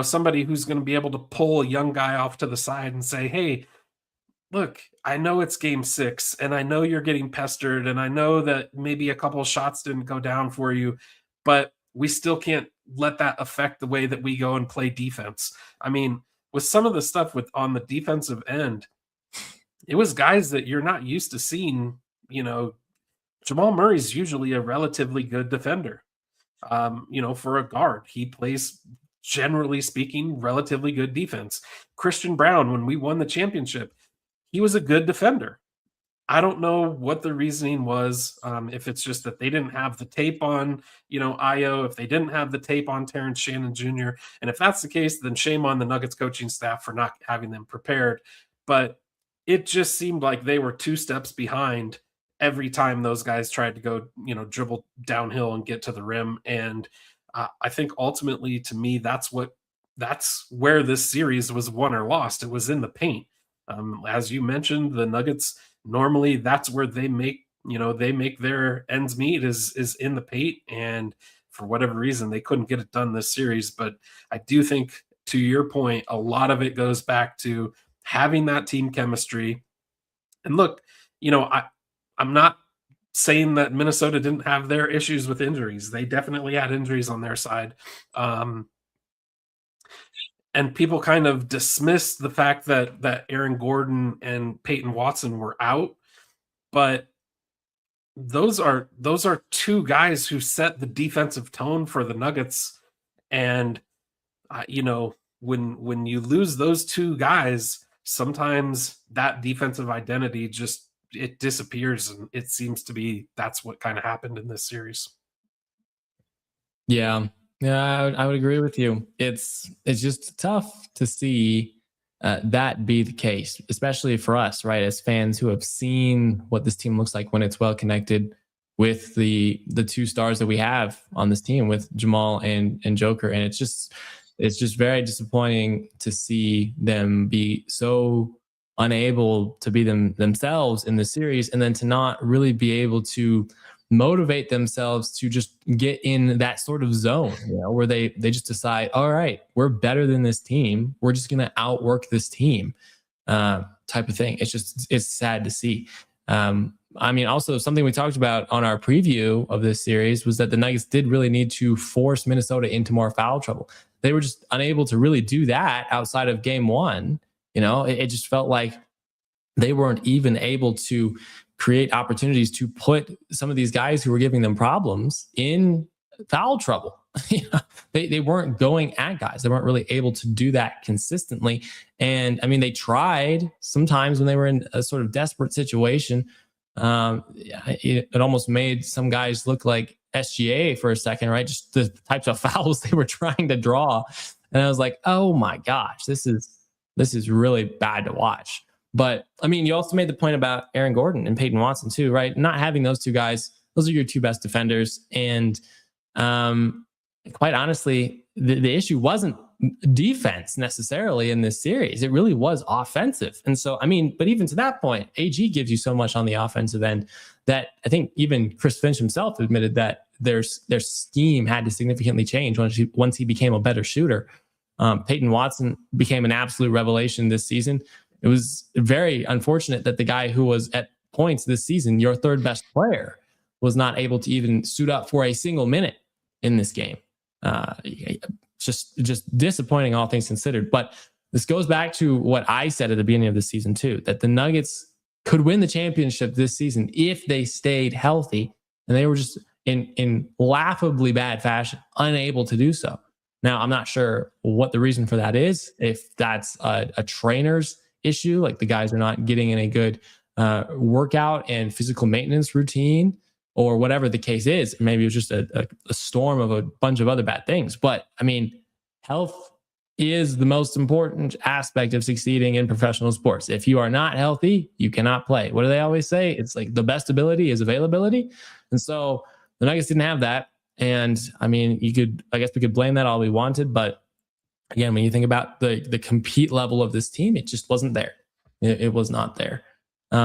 somebody who's going to be able to pull a young guy off to the side and say, hey, look, I know it's game 6 and I know you're getting pestered and I know that maybe a couple of shots didn't go down for you, but we still can't let that affect the way that we go and play defense. I mean, with some of the stuff on the defensive end, it was guys that you're not used to seeing. Jamal Murray's usually a relatively good defender. For a guard, he plays, generally speaking, relatively good defense. Christian Brown, when we won the championship, he was a good defender. I don't know what the reasoning was. If it's just that they didn't have the tape on, Io, if they didn't have the tape on Terrence Shannon Jr., and if that's the case, then shame on the Nuggets coaching staff for not having them prepared. But it just seemed like they were 2 steps behind every time those guys tried to go, dribble downhill and get to the rim. And I think ultimately, to me, that's where this series was won or lost. It was in the paint. As you mentioned, the Nuggets, normally that's where they make their ends meet is in the paint. And for whatever reason, they couldn't get it done this series. But I do think, to your point, a lot of it goes back to having that team chemistry. And look, I'm not saying that Minnesota didn't have their issues with injuries. They definitely had injuries on their side. And people kind of dismissed the fact that Aaron Gordon and Peyton Watson were out. But those are 2 guys who set the defensive tone for the Nuggets. And, when you lose those 2 guys, sometimes that defensive identity just it disappears, and it seems to be that's what kind of happened in this series.
Yeah, I would agree with you. It's just tough to see that be the case, especially for us, right, as fans who have seen what this team looks like when it's well connected with the 2 stars that we have on this team with Jamal and Joker, and it's just very disappointing to see them be so unable to be themselves in the series, and then to not really be able to motivate themselves to just get in that sort of zone, where they just decide, all right, we're better than this team. We're just going to outwork this team, type of thing. It's sad to see. I mean, also something we talked about on our preview of this series was that the Nuggets did really need to force Minnesota into more foul trouble. They were just unable to really do that outside of game one. It just felt like they weren't even able to create opportunities to put some of these guys who were giving them problems in foul trouble. They weren't going at guys. They weren't really able to do that consistently. And I mean, they tried sometimes when they were in a sort of desperate situation. It almost made some guys look like SGA for a second, right? Just the types of fouls they were trying to draw. And I was like, oh my gosh, this is really bad to watch. But I mean, you also made the point about Aaron Gordon and Peyton Watson too, right? Not having those two guys, those are your two best defenders. And quite honestly, the issue wasn't defense necessarily in this series. It really was offensive. And so, I mean, but even to that point, AG gives you so much on the offensive end that I think even Chris Finch himself admitted that their scheme had to significantly change once he became a better shooter. Peyton Watson became an absolute revelation this season. It was very unfortunate that the guy who was at points this season, your third best player, was not able to even suit up for a single minute in this game. Just disappointing, all things considered. But this goes back to what I said at the beginning of the season too, that the Nuggets could win the championship this season if they stayed healthy, and they were just in laughably bad fashion, unable to do so. Now, I'm not sure what the reason for that is. If that's a trainer's issue, like the guys are not getting in a good workout and physical maintenance routine, or whatever the case is. Maybe it was just a storm of a bunch of other bad things. But I mean, health is the most important aspect of succeeding in professional sports. If you are not healthy, you cannot play. What do they always say? It's like the best ability is availability. And so the Nuggets didn't have that. And I mean, I guess we could blame that all we wanted. But again, when you think about the compete level of this team, it just wasn't there. It was not there.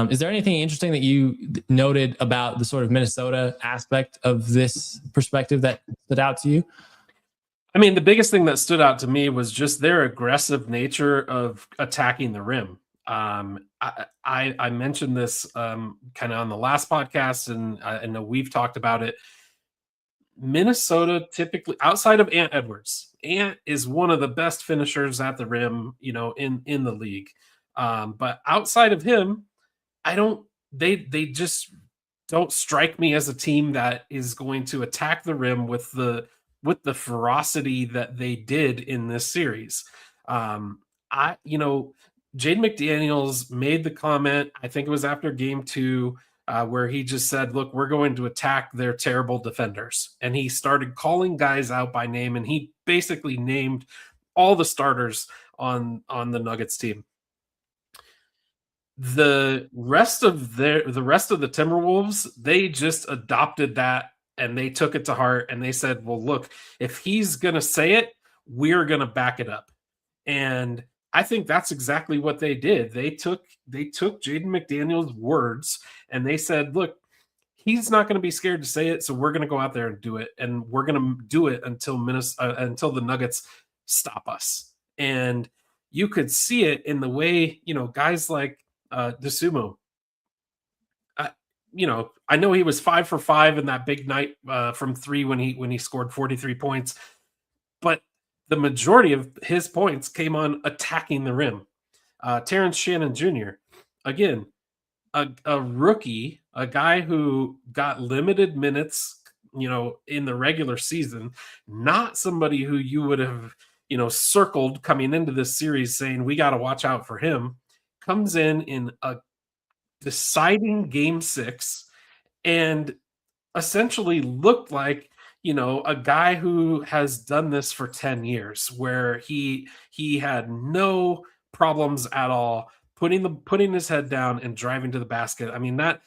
Is there anything interesting that you noted about the sort of Minnesota aspect of this perspective that stood out to you?
I mean, the biggest thing that stood out to me was just their aggressive nature of attacking the rim. I mentioned this kind of on the last podcast, and I know we've talked about it. Minnesota typically, outside of Ant Edwards, Ant is one of the best finishers at the rim, in the league. But outside of him, they just don't strike me as a team that is going to attack the rim with the ferocity that they did in this series. Jaden McDaniels made the comment, I think it was after game 2, where he just said, look, we're going to attack their terrible defenders. And he started calling guys out by name, and he basically named all the starters on the Nuggets team. The rest of the Timberwolves, they just adopted that and they took it to heart, and they said, well, look, if he's going to say it, we're going to back it up. And I think that's exactly what they did. They took Jaden McDaniels' words and they said, look, he's not going to be scared to say it, so we're going to go out there and do it, and we're going to do it until the Nuggets stop us. And you could see it in the way, guys like DeSumo. I know he was 5 for 5 in that big night from 3 when he scored 43 points, but the majority of his points came on attacking the rim. Terrence Shannon Jr., again, a rookie, a guy who got limited minutes, in the regular season, not somebody who you would have, circled coming into this series saying, we got to watch out for him, comes in a deciding game 6 and essentially looked like, a guy who has done this for 10 years, where he had no problems at all putting his head down and driving to the basket. I mean, that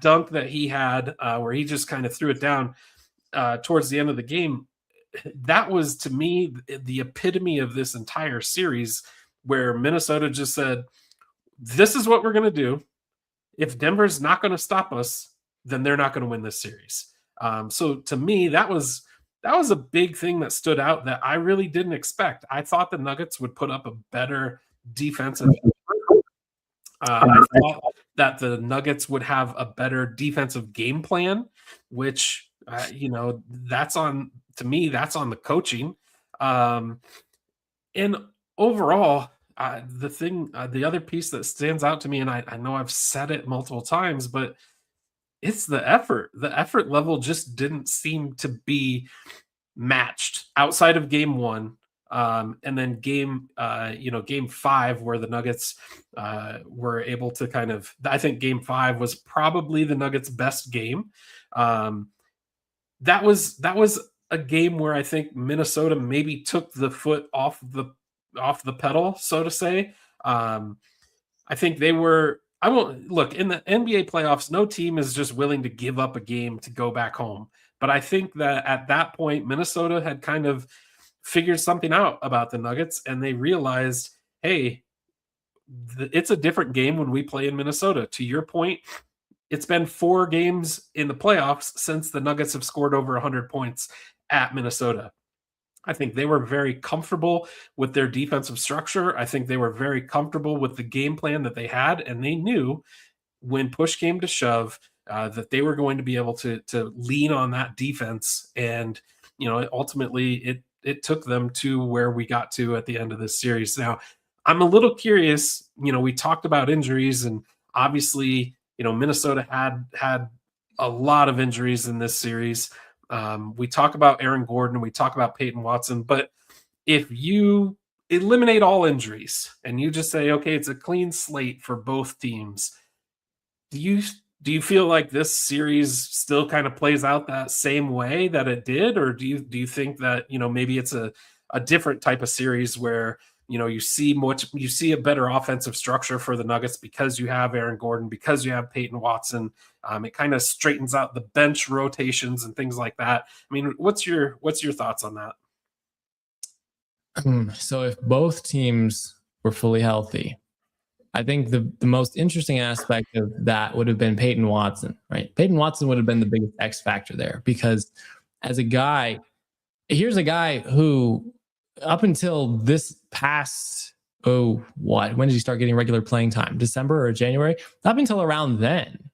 dunk that he had where he just kind of threw it down towards the end of the game, that was, to me, the epitome of this entire series, where Minnesota just said, this is what we're going to do. If Denver's not going to stop us, then they're not going to win this series. So to me, that was a big thing that stood out that I really didn't expect. I thought the Nuggets would put up a better defensive. I thought that the Nuggets would have a better defensive game plan, which that's on to me. That's on the coaching. And overall, the other piece that stands out to me, and I know I've said it multiple times, but it's the effort. The effort level just didn't seem to be matched outside of game one. And then game 5, where the Nuggets were able to I think game 5 was probably the Nuggets' best game. That was a game where I think Minnesota maybe took the foot off the pedal, so to say. I think they were. I won't look in the NBA playoffs. No team is just willing to give up a game to go back home. But I think that at that point, Minnesota had kind of figured something out about the Nuggets, and they realized, hey, it's a different game when we play in Minnesota. To your point, it's been 4 games in the playoffs since the Nuggets have scored over 100 points at Minnesota. I think they were very comfortable with their defensive structure. I think they were very comfortable with the game plan that they had, and they knew when push came to shove that they were going to be able to lean on that defense. And ultimately it took them to where we got to at the end of this series. Now, I'm a little curious. We talked about injuries, and obviously, Minnesota had a lot of injuries in this series. We talk about Aaron Gordon, we talk about Peyton Watson, but if you eliminate all injuries and you just say, okay, it's a clean slate for both teams, do you feel like this series still kind of plays out that same way that it did, or do you think that maybe it's a different type of series where you see a better offensive structure for the Nuggets because you have Aaron Gordon, because you have Peyton Watson? It kind of straightens out the bench rotations and things like that. I mean, what's your thoughts on that?
So if both teams were fully healthy, I think the most interesting aspect of that would have been Peyton Watson, right? Peyton Watson would have been the biggest X factor there, because as a guy, here's a guy who up until this past, when did he start getting regular playing time? December or January? Up until around then.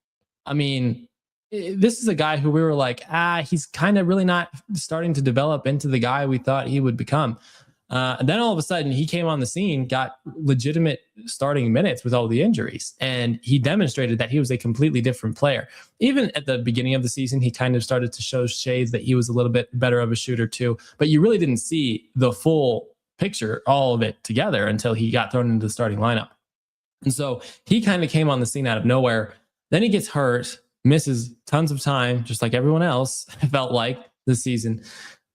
I mean, this is a guy who we were like, he's kind of really not starting to develop into the guy we thought he would become. And then all of a sudden he came on the scene, got legitimate starting minutes with all the injuries, and he demonstrated that he was a completely different player. Even at the beginning of the season, he kind of started to show shades that he was a little bit better of a shooter too, but you really didn't see the full picture, all of it together, until he got thrown into the starting lineup. And so he kind of came on the scene out of nowhere. Then he gets hurt, misses tons of time, just like everyone else, it felt like, this season.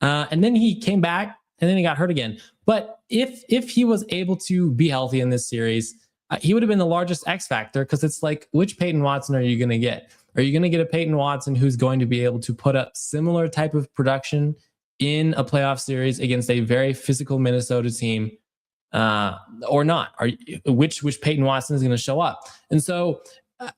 And then he came back, and then he got hurt again. But if he was able to be healthy in this series, he would have been the largest X factor, because it's like, which Peyton Watson are you going to get? Are you going to get a Peyton Watson who's going to be able to put up similar type of production in a playoff series against a very physical Minnesota team, or not? Which Peyton Watson is going to show up? And so,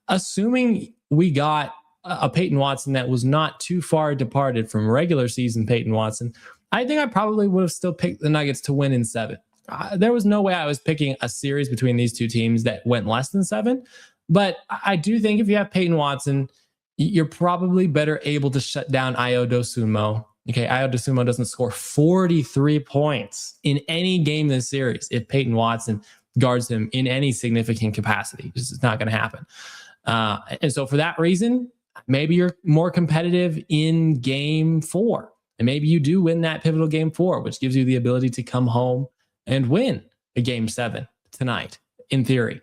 assuming we got a Peyton Watson that was not too far departed from regular season Peyton Watson, I think I probably would have still picked the Nuggets to win in 7. There was no way I was picking a series between these two teams that went less than 7. But I do think if you have Peyton Watson, you're probably better able to shut down Ayo Dosunmu. Okay, Ayo Dosunmu doesn't score 43 points in any game this series if Peyton Watson guards him in any significant capacity. This is not going to happen. And so for that reason, maybe you're more competitive in game 4. And maybe you do win that pivotal game 4, which gives you the ability to come home and win a game 7 tonight, in theory.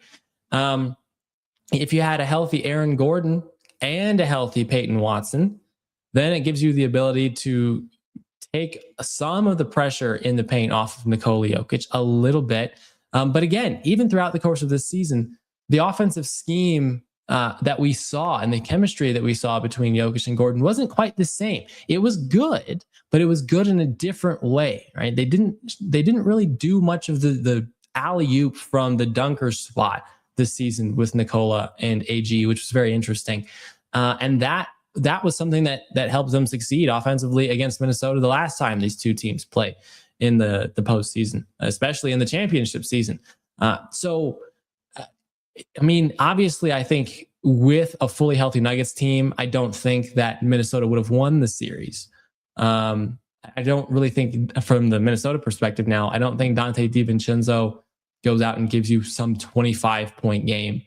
If you had a healthy Aaron Gordon and a healthy Peyton Watson, then it gives you the ability to take some of the pressure in the paint off of Nikola Jokic a little bit. But again, even throughout the course of this season, the offensive scheme that we saw and the chemistry that we saw between Jokic and Gordon wasn't quite the same. It was good, but it was good in a different way, right? They didn't really do much of the alley-oop from the dunker spot this season with Nikola and AG, which was very interesting. And that was something that helped them succeed offensively against Minnesota the last time these two teams played in the postseason, especially in the championship season. So, I mean, obviously, I think with a fully healthy Nuggets team, I don't think that Minnesota would have won the series. I don't really think, from the Minnesota perspective now, I don't think Dante DiVincenzo goes out and gives you some 25-point game.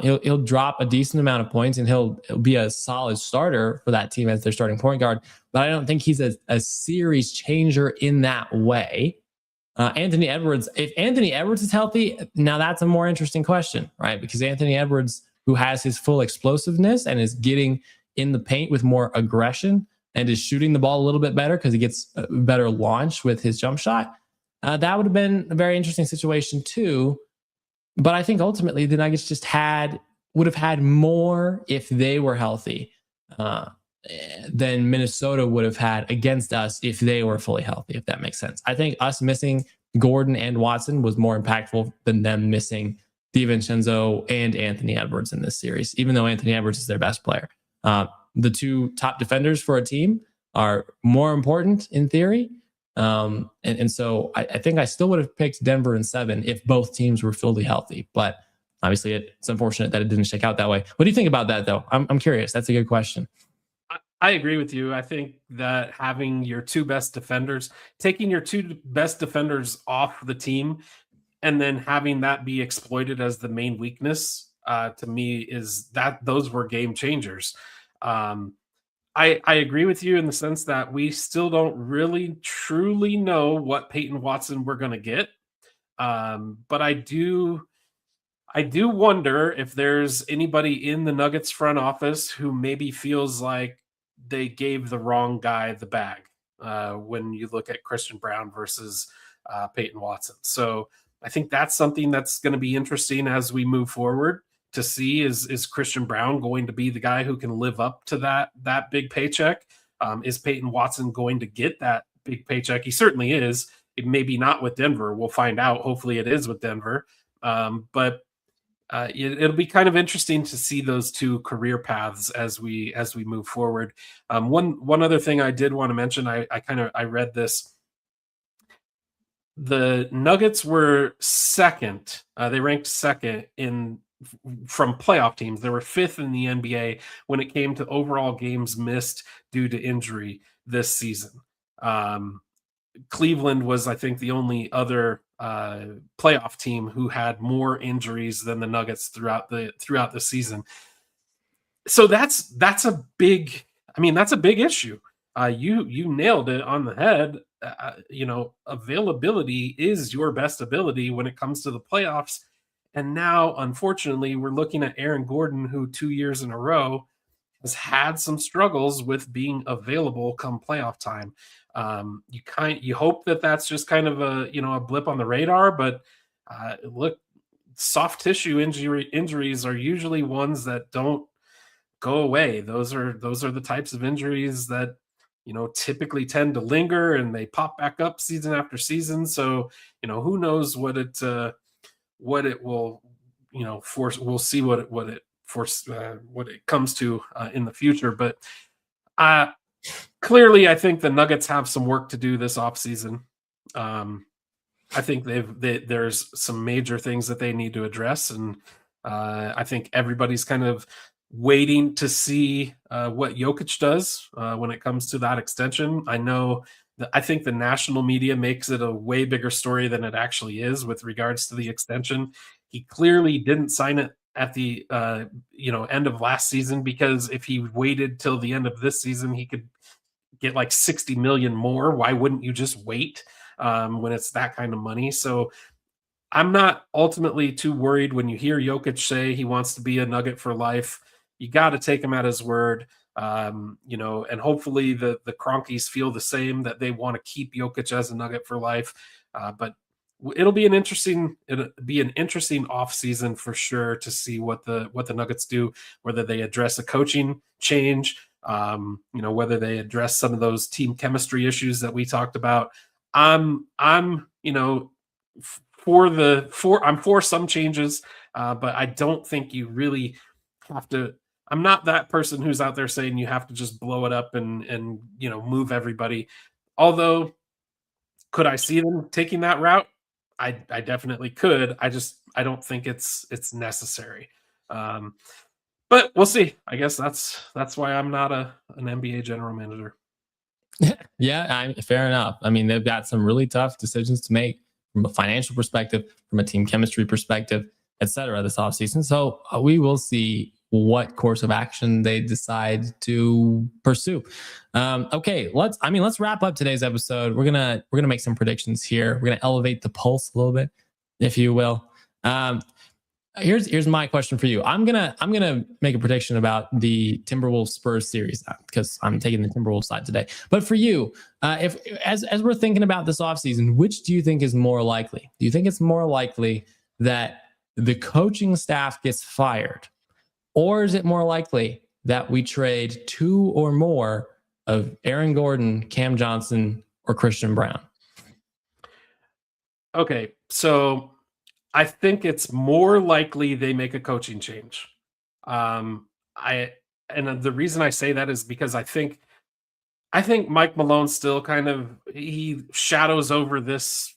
He'll drop a decent amount of points, and he'll be a solid starter for that team as their starting point guard. But I don't think he's a series changer in that way. Anthony Edwards, if Anthony Edwards is healthy, now that's a more interesting question, right? Because Anthony Edwards, who has his full explosiveness and is getting in the paint with more aggression and is shooting the ball a little bit better because he gets a better launch with his jump shot, that would have been a very interesting situation too. But I think ultimately the Nuggets just would have had more if they were healthy than Minnesota would have had against us if they were fully healthy, if that makes sense. I think us missing Gordon and Watson was more impactful than them missing DiVincenzo and Anthony Edwards in this series, even though Anthony Edwards is their best player. The two top defenders for a team are more important in theory. And so I think I still would have picked Denver in 7 if both teams were fully healthy. But obviously, it's unfortunate that it didn't shake out that way. What do you think about that, though? I'm curious. That's a good question.
I agree with you. I think that having your two best defenders, taking your two best defenders off the team, and then having that be exploited as the main weakness, to me, is that those were game changers. I agree with you in the sense that we still don't really truly know what Peyton Watson we're going to get. But I do wonder if there's anybody in the Nuggets front office who maybe feels like they gave the wrong guy the bag when you look at Christian Brown versus Peyton Watson. So I think that's something that's going to be interesting as we move forward to see is Christian Brown going to be the guy who can live up to that big paycheck? Is Peyton Watson going to get that big paycheck? He certainly is. It maybe not with Denver. We'll find out. Hopefully it is with Denver. But it'll be kind of interesting to see those two career paths as we move forward. One other thing I did want to mention, I read this. The Nuggets were second. They ranked second from playoff teams. They were 5th in the NBA when it came to overall games missed due to injury this season. Cleveland was, I think, the only other playoff team who had more injuries than the Nuggets throughout the season. So that's a big issue. You nailed it on the head. Availability is your best ability when it comes to the playoffs. And now, unfortunately, we're looking at Aaron Gordon, who 2 years in a row has had some struggles with being available come playoff time. You hope that that's just kind of a blip on the radar, but look, soft tissue injuries are usually ones that don't go away. Those are the types of injuries that typically tend to linger, and they pop back up season after season. So who knows what it will force. We'll see what it comes to in the future, but clearly I think the Nuggets have some work to do this offseason. I think there's some major things that they need to address, and I think everybody's kind of waiting to see what Jokic does when it comes to that extension. I think the national media makes it a way bigger story than it actually is with regards to the extension. He clearly didn't sign it at the end of last season, because if he waited till the end of this season, he could get like 60 million more. Why wouldn't you just wait when it's that kind of money? So I'm not ultimately too worried when you hear Jokic say he wants to be a Nugget for life. You got to take him at his word. And hopefully the Cronkies feel the same, that they want to keep Jokic as a Nugget for life. But it'll be an interesting off season for sure to see what the Nuggets do, whether they address a coaching change, whether they address some of those team chemistry issues that we talked about. I'm for some changes, but I don't think you really have to I'm not that person who's out there saying you have to just blow it up and move everybody. Although, could I see them taking that route? I definitely could. I don't think it's necessary. Um, but we'll see. I guess that's why I'm not an NBA general manager.
Yeah, fair enough. I mean, they've got some really tough decisions to make from a financial perspective, from a team chemistry perspective, et cetera, this offseason. So we will see what course of action they decide to pursue. Okay, let's wrap up today's episode. We're gonna make some predictions here. We're gonna elevate the pulse a little bit, if you will. Um, here's my question for you. I'm gonna make a prediction about the Timberwolves Spurs series because I'm taking the Timberwolves side today. But for you, if as we're thinking about this offseason, which do you think is more likely? Do you think it's more likely that the coaching staff gets fired, or is it more likely that we trade two or more of Aaron Gordon, Cam Johnson, or Christian Brown?
Okay, so I think it's more likely they make a coaching change. I and the reason I say that is because I think Mike Malone still kind of he shadows over this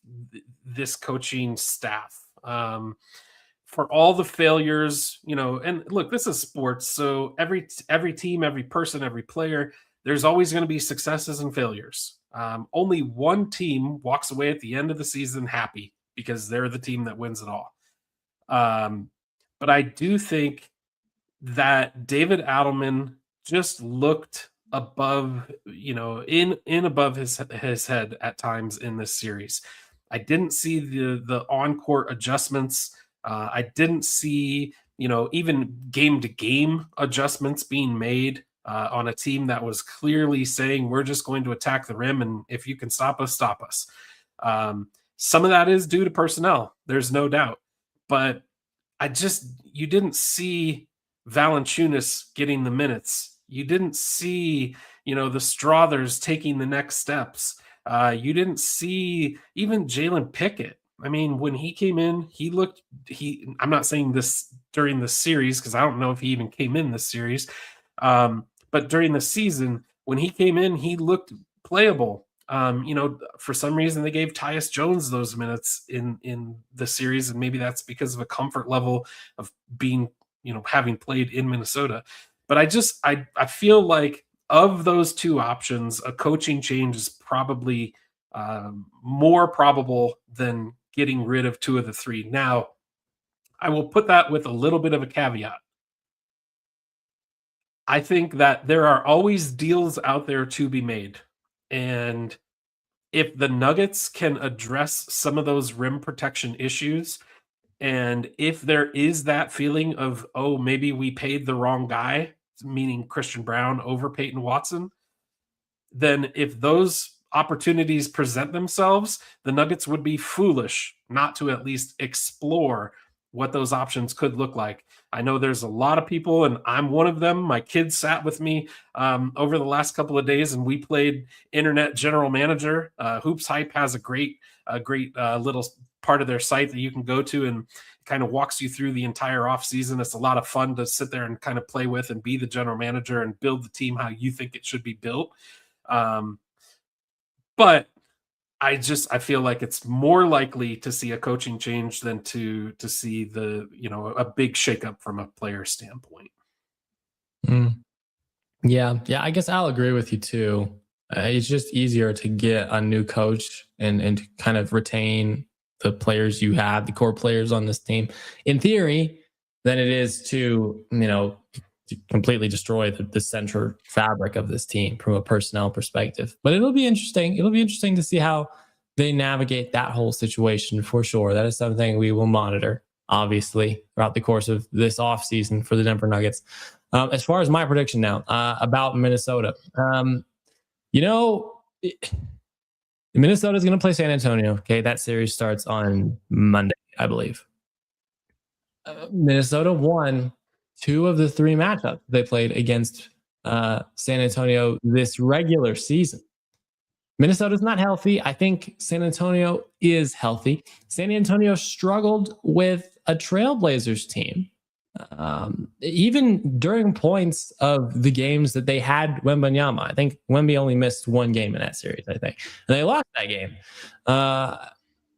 coaching staff. For all the failures, and look, this is sports, so every team, every person, every player, there's always going to be successes and failures. Only one team walks away at the end of the season happy because they're the team that wins it all. Um, but I do think that David Adelman just looked above, in above his head at times in this series. I didn't see the on court adjustments. I didn't see, even game to game adjustments being made on a team that was clearly saying we're just going to attack the rim, and if you can stop us, stop us. Some of that is due to personnel. There's no doubt, but you didn't see Valanciunas getting the minutes. You didn't see, the Strothers taking the next steps. You didn't see even Jalen Pickett. I mean, when he came in, I'm not saying this during the series because I don't know if he even came in this series. But during the season, when he came in, he looked playable. For some reason they gave Tyus Jones those minutes in the series, and maybe that's because of a comfort level of being, having played in Minnesota. But I feel like of those two options, a coaching change is probably more probable than getting rid of two of the three. Now, I will put that with a little bit of a caveat. I think that there are always deals out there to be made. And if the Nuggets can address some of those rim protection issues, and if there is that feeling of, oh, maybe we paid the wrong guy, meaning Christian Brown over Peyton Watson, then if those opportunities present themselves, the Nuggets would be foolish not to at least explore what those options could look like. I know there's a lot of people, and I'm one of them. My kids sat with me over the last couple of days, and we played Internet General Manager. Hoops Hype has a great little part of their site that you can go to and kind of walks you through the entire off season. It's a lot of fun to sit there and kind of play with and be the general manager and build the team how you think it should be built. But I feel like it's more likely to see a coaching change than to see a big shakeup from a player standpoint.
Mm. Yeah. I guess I'll agree with you too. It's just easier to get a new coach and to kind of retain the players you have, the core players on this team, in theory, than it is to to completely destroy the center fabric of this team from a personnel perspective. But it'll be interesting. It'll be interesting to see how they navigate that whole situation for sure. That is something we will monitor, obviously, throughout the course of this offseason for the Denver Nuggets. As far as my prediction now about Minnesota, you know, Minnesota is going to play San Antonio. Okay, that series starts on Monday, I believe. Minnesota won two of the three matchups they played against San Antonio this regular season. Minnesota's not healthy. I think San Antonio is healthy. San Antonio struggled with a Trailblazers team Even during points of the games that they had Wembanyama. I think Wemby only missed one game in that series, I think. And they lost that game.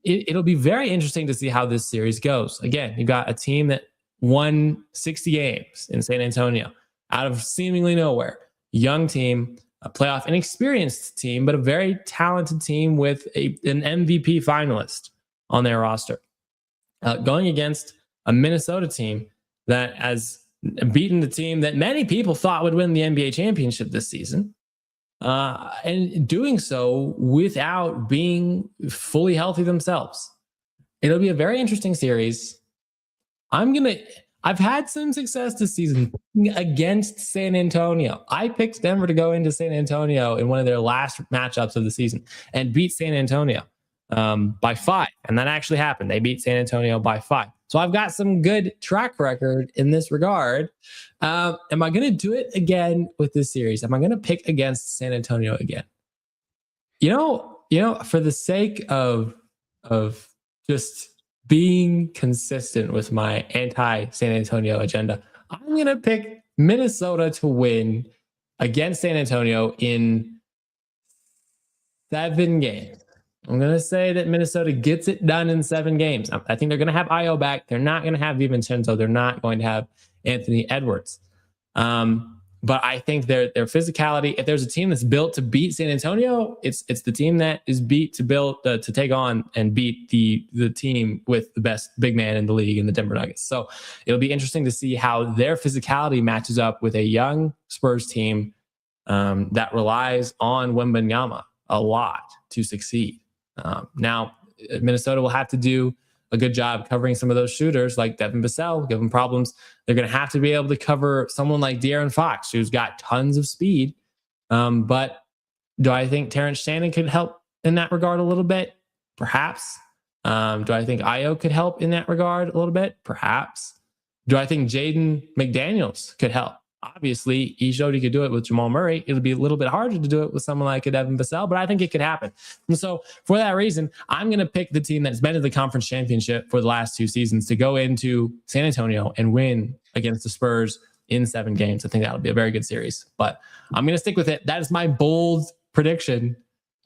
It'll be very interesting to see how this series goes. Again, you got a team that won 60 games in San Antonio out of seemingly nowhere. Young team, a playoff inexperienced team, but a very talented team with an MVP finalist on their roster. Going against a Minnesota team that has beaten the team that many people thought would win the NBA championship this season. And doing so without being fully healthy themselves. It'll be a very interesting series. I've had some success this season against San Antonio. I picked Denver to go into San Antonio in one of their last matchups of the season and beat San Antonio by 5. And that actually happened. They beat San Antonio by 5. So I've got some good track record in this regard. Am I going to do it again with this series? Am I going to pick against San Antonio again? You know, for the sake of just being consistent with my anti-San Antonio agenda, I'm going to pick Minnesota to win against San Antonio in 7 games. I'm going to say that Minnesota gets it done in 7 games. I think they're going to have Io back. They're not going to have DiVincenzo. They're not going to have Anthony Edwards. But I think their physicality, if there's a team that's built to beat San Antonio, it's the team that is built to take on and beat the team with the best big man in the league in the Denver Nuggets. So it'll be interesting to see how their physicality matches up with a young Spurs team that relies on Wembanyama a lot to succeed. Now, Minnesota will have to do a good job covering some of those shooters like Devin Vassell, give them problems. They're going to have to be able to cover someone like De'Aaron Fox, who's got tons of speed. But do I think Terrence Shannon could help in that regard a little bit? Perhaps. Do I think Io could help in that regard a little bit? Perhaps. Do I think Jaden McDaniels could help? Obviously, he showed he could do it with Jamal Murray. It'll be a little bit harder to do it with someone like a Devin Vassell, but I think it could happen. And so for that reason, I'm going to pick the team that's been to the conference championship for the last 2 seasons to go into San Antonio and win against the Spurs in 7 games. I think that'll be a very good series, but I'm going to stick with it. That is my bold prediction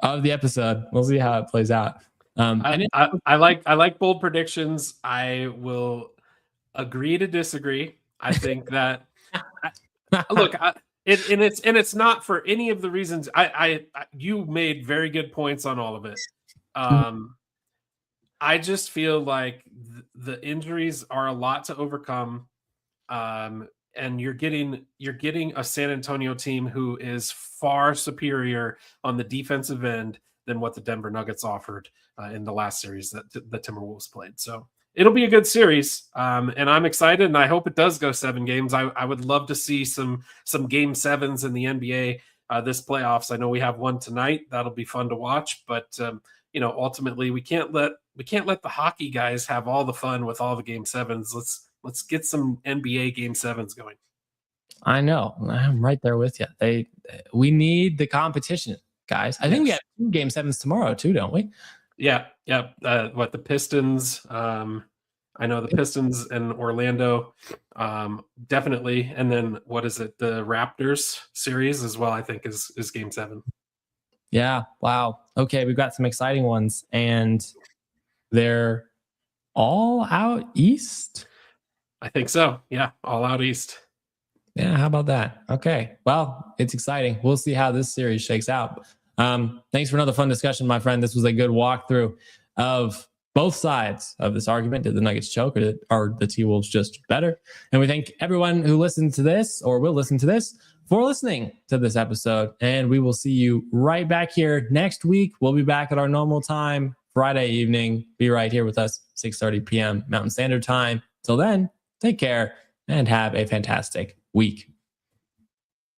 of the episode. We'll see how it plays out.
I like bold predictions. I will agree to disagree. I think that look, it's not for any of the reasons. You made very good points on all of it. I just feel like the injuries are a lot to overcome, and you're getting a San Antonio team who is far superior on the defensive end than what the Denver Nuggets offered in the last series that the Timberwolves played. So it'll be a good series, and I'm excited, and I hope it does go 7 games. I would love to see some game 7s in the NBA this playoffs. I know we have one tonight. That'll be fun to watch, but ultimately we can't let the hockey guys have all the fun with all the game 7s. Let's get some NBA game 7s going.
I know. I'm right there with you. We need the competition, guys. I think we have 2 game 7s tomorrow too, don't we?
Yeah. What the Pistons? I know the Pistons and Orlando, definitely. And then what is it? The Raptors series as well, I think is game 7.
Yeah. Wow. Okay. We've got some exciting ones, and they're all out east.
I think so. Yeah. All out east.
Yeah. How about that? Okay. Well, it's exciting. We'll see how this series shakes out. Thanks for another fun discussion, my friend. This was a good walkthrough of both sides of this argument. Did the Nuggets choke, or are the T-Wolves just better? And we thank everyone who listened to this or will listen to this for listening to this episode. And we will see you right back here next week. We'll be back at our normal time, Friday evening. Be right here with us, 6:30 p.m. Mountain Standard Time. Till then, take care and have a fantastic week.